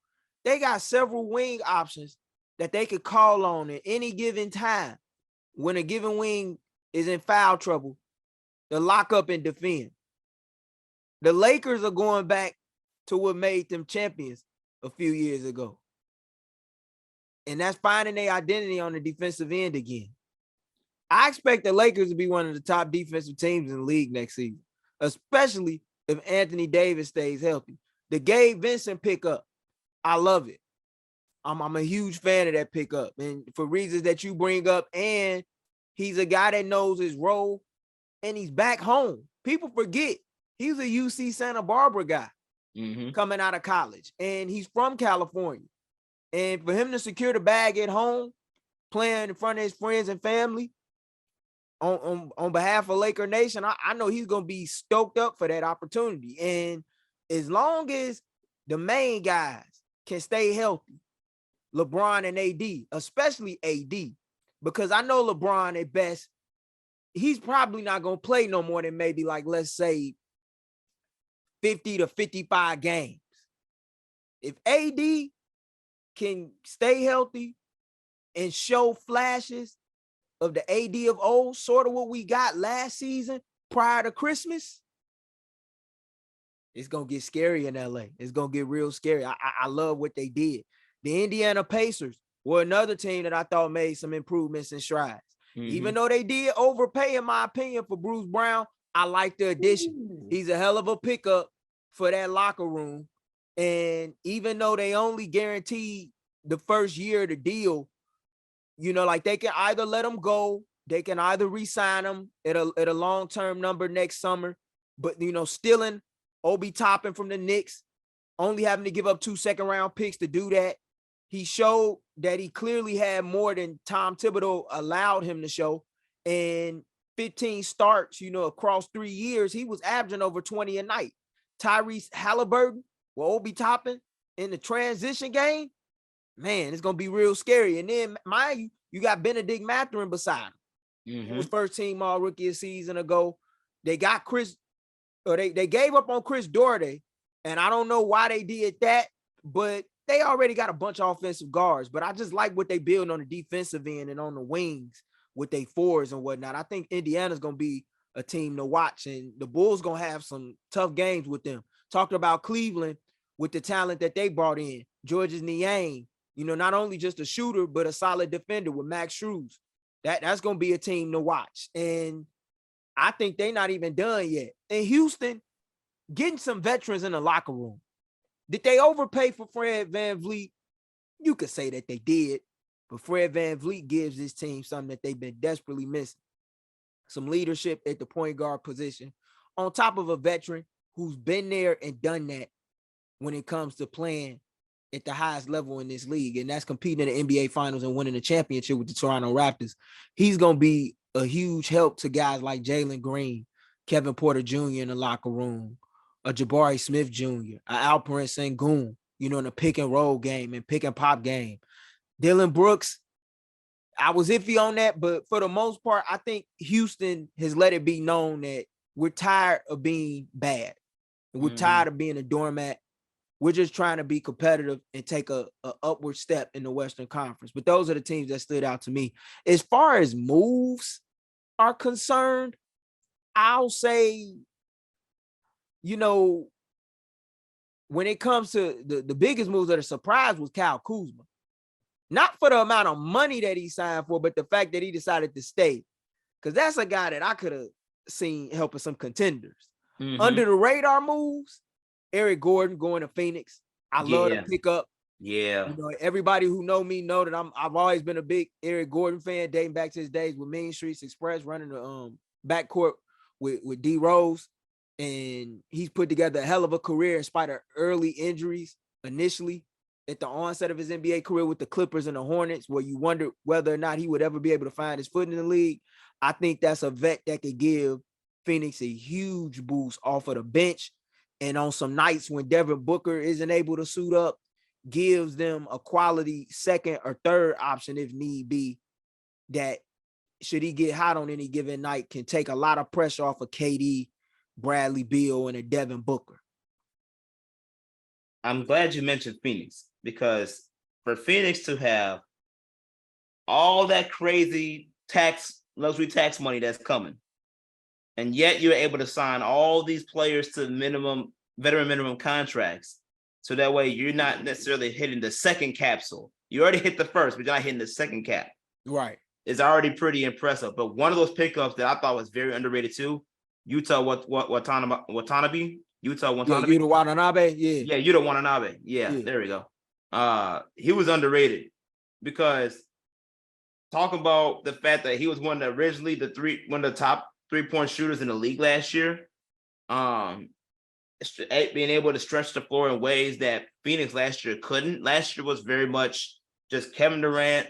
They got several wing options that they could call on at any given time when a given wing is in foul trouble to lock up and defend. The Lakers are going back to what made them champions a few years ago. And that's finding their identity on the defensive end again. I expect the Lakers to be one of the top defensive teams in the league next season, especially if Anthony Davis stays healthy. The Gabe Vincent pickup, I love it. I'm a huge fan of that pickup, and for reasons that you bring up, and he's a guy that knows his role, and he's back home. People forget he's a UC Santa Barbara guy coming out of college, and he's from California. And for him to secure the bag at home, playing in front of his friends and family, on behalf of Laker Nation, I know he's going to be stoked up for that opportunity. And as long as the main guys can stay healthy, LeBron and AD, especially AD, because I know LeBron at best, he's probably not going to play no more than maybe, like, let's say 50 to 55 games. If AD can stay healthy and show flashes of the AD of old, sort of what we got last season prior to Christmas, it's going to get scary in LA. It's going to get real scary. I love what they did. The Indiana Pacers were another team that I thought made some improvements and strides. Even though they did overpay, in my opinion, for Bruce Brown, I like the addition. He's a hell of a pickup for that locker room. And even though they only guaranteed the first year of the deal, you know, like, they can either let him go, they can either re-sign him at a long-term number next summer, but, you know, stealing Obi Toppin from the Knicks, only having to give up 2 second-round picks to do that. He showed that he clearly had more than Tom Thibodeau allowed him to show. And 15 starts, you know, across 3 years, he was averaging over 20 a night. Tyrese Halliburton with Obi Toppin in the transition game, man, it's going to be real scary. And then, mind you got Benedict Mathurin beside him. He was first team all rookie a season ago. They got they gave up on Chris Duarte, and I don't know why they did that, but they already got a bunch of offensive guards. But I just like what they build on the defensive end and on the wings with their fours and whatnot. I think Indiana's going to be a team to watch, and the Bulls going to have some tough games with them. Talking about Cleveland with the talent that they brought in, Georges Niang, you know, not only just a shooter, but a solid defender with Max Strus. That's going to be a team to watch. And I think they're not even done yet. And Houston, getting some veterans in the locker room. Did they overpay for Fred VanVleet? You could say that they did, but Fred VanVleet gives this team something that they've been desperately missing. Some leadership at the point guard position, on top of a veteran who's been there and done that when it comes to playing at the highest level in this league, and that's competing in the NBA Finals and winning the championship with the Toronto Raptors. He's going to be a huge help to guys like Jalen Green, Kevin Porter Jr. in the locker room, a Jabari Smith Jr., a Alperen Sengun, you know, in the pick and roll game and pick and pop game. Dylan Brooks, I was iffy on that, but for the most part, I think Houston has let it be known that we're tired of being bad. We're tired of being a doormat. We're just trying to be competitive and take a upward step in the Western Conference. But those are the teams that stood out to me. As far as moves are concerned, I'll say, you know, when it comes to the biggest moves that are surprised was Kyle Kuzma. Not for the amount of money that he signed for, but the fact that he decided to stay. Because that's a guy that I could have seen helping some contenders. Under the radar moves, Eric Gordon going to Phoenix. I love the pickup. Yeah. You know, everybody who know me know that I've always been a big Eric Gordon fan, dating back to his days with Main Streets Express, running the backcourt with D Rose. And he's put together a hell of a career in spite of early injuries initially at the onset of his NBA career with the Clippers and the Hornets, where you wonder whether or not he would ever be able to find his foot in the league. I think that's a vet that could give Phoenix a huge boost off of the bench. And on some nights when Devin Booker isn't able to suit up, gives them a quality second or third option if need be, that should he get hot on any given night can take a lot of pressure off of KD, Bradley Beal, and a Devin Booker. I'm glad you mentioned Phoenix, because for Phoenix to have all that crazy luxury tax money that's coming, and yet you're able to sign all these players to veteran minimum contracts, so that way you're not necessarily hitting the second capsule. You already hit the first, but you're not hitting the second cap. Right. It's already pretty impressive. But one of those pickups that I thought was very underrated too, Watanabe. Yuta Watanabe. Yeah, Yuta Watanabe. Yeah, Yuta Watanabe. Yeah, there we go. He was underrated because talking about the fact that he was one of the top 3-point shooters in the league last year. Being able to stretch the floor in ways that Phoenix last year couldn't. Last year was very much just Kevin Durant,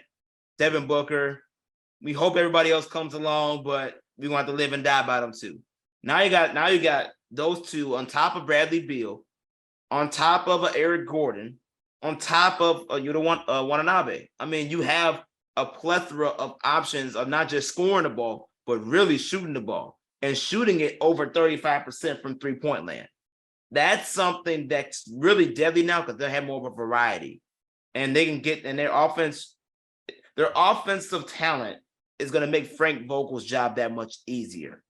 Devin Booker. We hope everybody else comes along, but we want to live and die by them too. Now you got those two on top of Bradley Beal, on top of Eric Gordon, on top of Yuta Watanabe. I mean, you have a plethora of options of not just scoring the ball, but really shooting the ball and shooting it over 35% from 3-point land. That's something that's really deadly now because they have more of a variety, and they can get in their offensive talent is going to make Frank Vogel's job that much easier.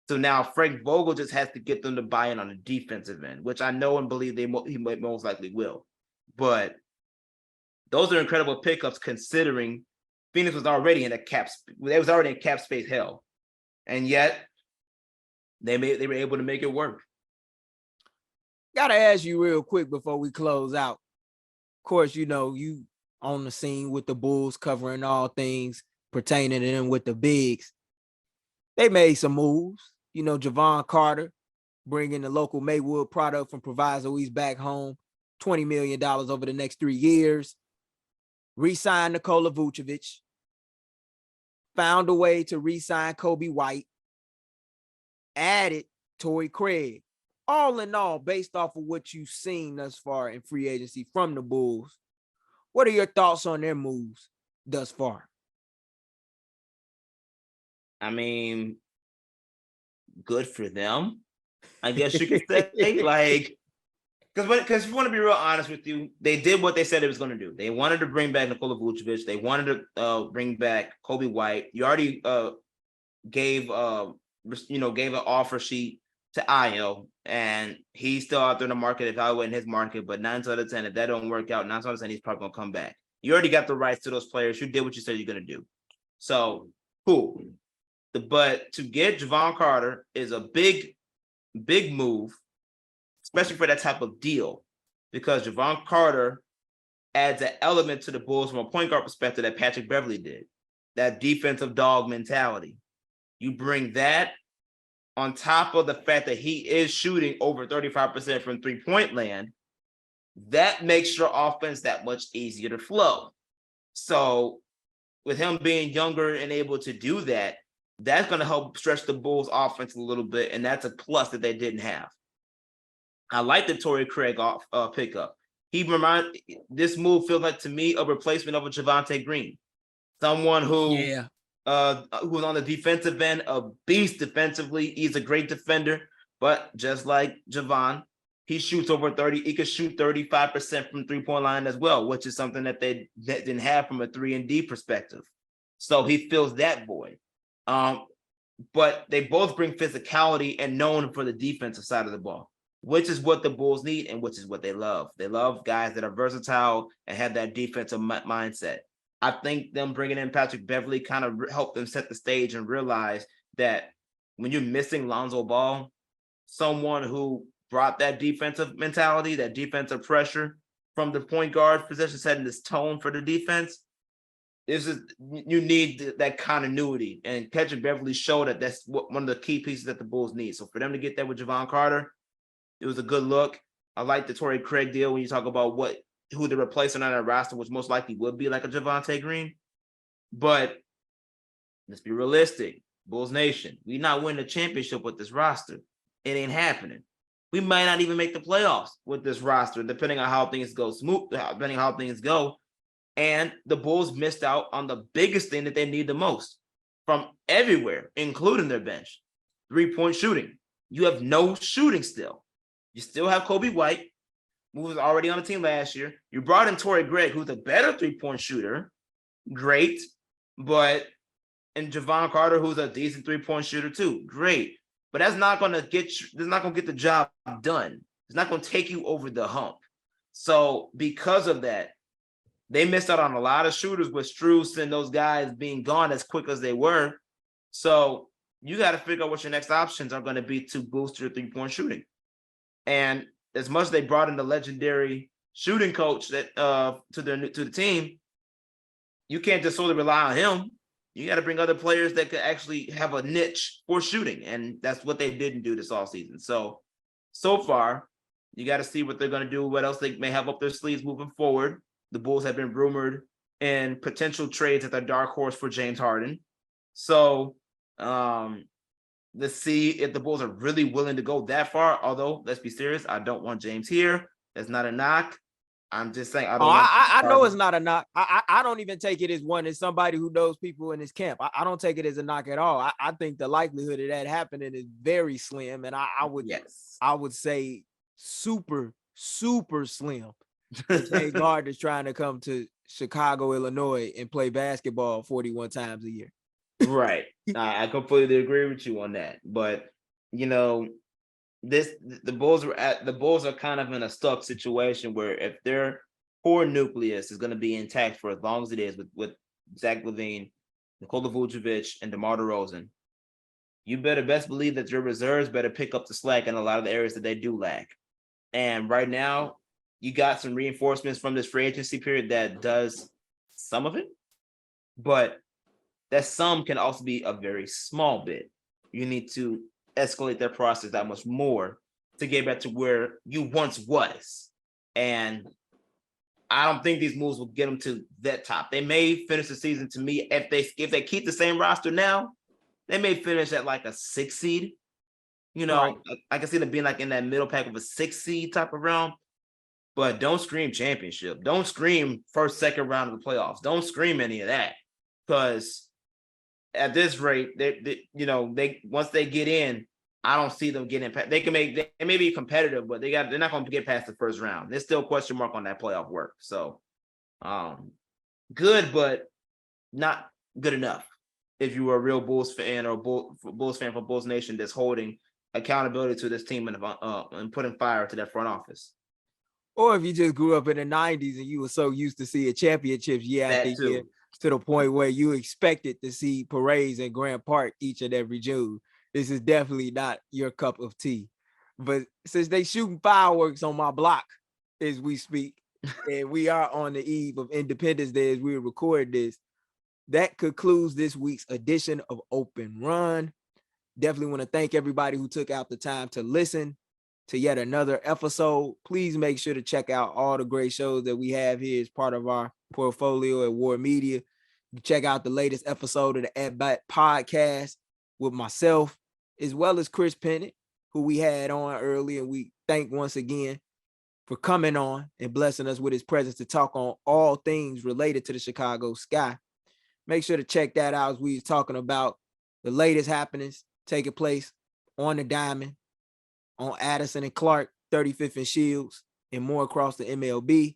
So now Frank Vogel just has to get them to buy in on the defensive end, which I know and believe he most likely will. But those are incredible pickups considering Phoenix was already in cap space hell, and yet they were able to make it work. Gotta ask you real quick before we close out. Of course, you on the scene with the Bulls, covering all things pertaining to them with the bigs. They made some moves. Javon Carter, bringing the local Maywood product from Proviso East back home, $20 million over the next 3 years. Re-signed Nikola Vucevic. Found a way to re-sign Kobe White. Added Torrey Craig. All in all, based off of what you've seen thus far in free agency from the Bulls, what are your thoughts on their moves thus far? I mean, good for them, I guess you could say. Because if you want to be real honest with you, they did what they said it was going to do. They wanted to bring back Nikola Vucevic. They wanted to bring back Kobe White. You already gave an offer sheet to Ayo, and he's still out there in the market evaluating his market. But 9 out of 10, if that don't work out, 9 out of 10, he's probably going to come back. You already got the rights to those players. You did what you said you're going to do. So, cool. But to get Javon Carter is a big move, especially for that type of deal, because Javon Carter adds an element to the Bulls from a point guard perspective that Patrick Beverley did, that defensive dog mentality. You bring that on top of the fact that he is shooting over 35% from 3-point land, that makes your offense that much easier to flow. So with him being younger and able to do that, that's going to help stretch the Bulls offense a little bit, and that's a plus that they didn't have. I like the Torrey Craig pickup. This move feels like to me a replacement of a Javonte Green, someone who was on the defensive end, a beast defensively. He's a great defender, but just like Javon, he shoots over 30. He could shoot 35% from 3-point line as well, which is something that they didn't have from a 3-and-D perspective. So he fills that void. But they both bring physicality and known for the defensive side of the ball, which is what the Bulls need and which is what they love. They love guys that are versatile and have that defensive mindset. I think them bringing in Patrick Beverley kind of helped them set the stage and realize that when you're missing Lonzo Ball, someone who brought that defensive mentality, that defensive pressure from the point guard position, setting this tone for the defense, you need that continuity. And Patrick Beverley showed that that's one of the key pieces that the Bulls need. So for them to get that with Javon Carter, it was a good look. I like the Torrey Craig deal when you talk about who the replacement on that roster, which most likely would be like a Javonte Green. But let's be realistic. Bulls Nation, we not winning a championship with this roster. It ain't happening. We might not even make the playoffs with this roster, depending on how things go depending on how things go. And the Bulls missed out on the biggest thing that they need the most from everywhere, including their bench, 3-point shooting. You have no shooting still. You still have Kobe White, who was already on the team last year. You brought in Torrey Gregg, who's a better 3-point shooter. Great. And Javon Carter, who's a decent 3-point shooter too. Great. But that's not going to get the job done. It's not going to take you over the hump. So because of that, they missed out on a lot of shooters with Strus and those guys being gone as quick as they were. So you got to figure out what your next options are going to be to boost your 3-point shooting. And as much as they brought in the legendary shooting coach that to the team, you can't just solely rely on him. You got to bring other players that could actually have a niche for shooting. And that's what they didn't do this offseason. So far, you got to see what they're going to do, what else they may have up their sleeves moving forward. The Bulls have been rumored in potential trades at the dark horse for James Harden. So let's see if the Bulls are really willing to go that far. Although, let's be serious, I don't want James here. That's not a knock. I'm just saying. I know it's not a knock. I don't even take it as one as somebody who knows people in his camp. I don't take it as a knock at all. I think the likelihood of that happening is very slim, and I would say super slim. James Harden is trying to come to Chicago, Illinois, and play basketball 41 times a year. Right. I completely agree with you on that. But the Bulls are kind of in a stuck situation where if their core nucleus is going to be intact for as long as it is with Zach LaVine, Nikola Vucevic, and DeMar DeRozan, you better best believe that your reserves better pick up the slack in a lot of the areas that they do lack. And right now, you got some reinforcements from this free agency period that does some of it, but that some can also be a very small bit. You need to escalate their process that much more to get back to where you once was. And I don't think these moves will get them to that top. They may finish the season, to me, if they keep the same roster now, they may finish at like a 6 seed. Right. I can see them being like in that middle pack of a 6 seed type of realm. But don't scream championship. Don't scream first, second round of the playoffs. Don't scream any of that, because at this rate, they once they get in, I don't see them getting. They may be competitive, but they're not going to get past the first round. There's still a question mark on that playoff work. So, good, but not good enough. If you were a real Bulls fan or Bulls fan from Bulls Nation that's holding accountability to this team and putting fire to that front office. Or if you just grew up in the 90s and you were so used to seeing championships year after year, to the point where you expected to see parades in Grant Park each and every June. This is definitely not your cup of tea. But since they shooting fireworks on my block as we speak, and we are on the eve of Independence Day as we record this, that concludes this week's edition of Open Run. Definitely want to thank everybody who took out the time to listen to yet another episode. Please make sure to check out all the great shows that we have here as part of our portfolio at War Media. Check out the latest episode of the At Bat Podcast with myself, as well as Chris Pennant, who we had on earlier. And we thank once again for coming on and blessing us with his presence to talk on all things related to the Chicago Sky. Make sure to check that out as we were talking about the latest happenings taking place on the Diamond, on Addison and Clark, 35th and Shields, and more across the MLB.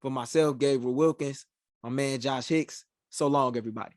For myself, Gabriel Wilkins, my man Josh Hicks, so long, everybody.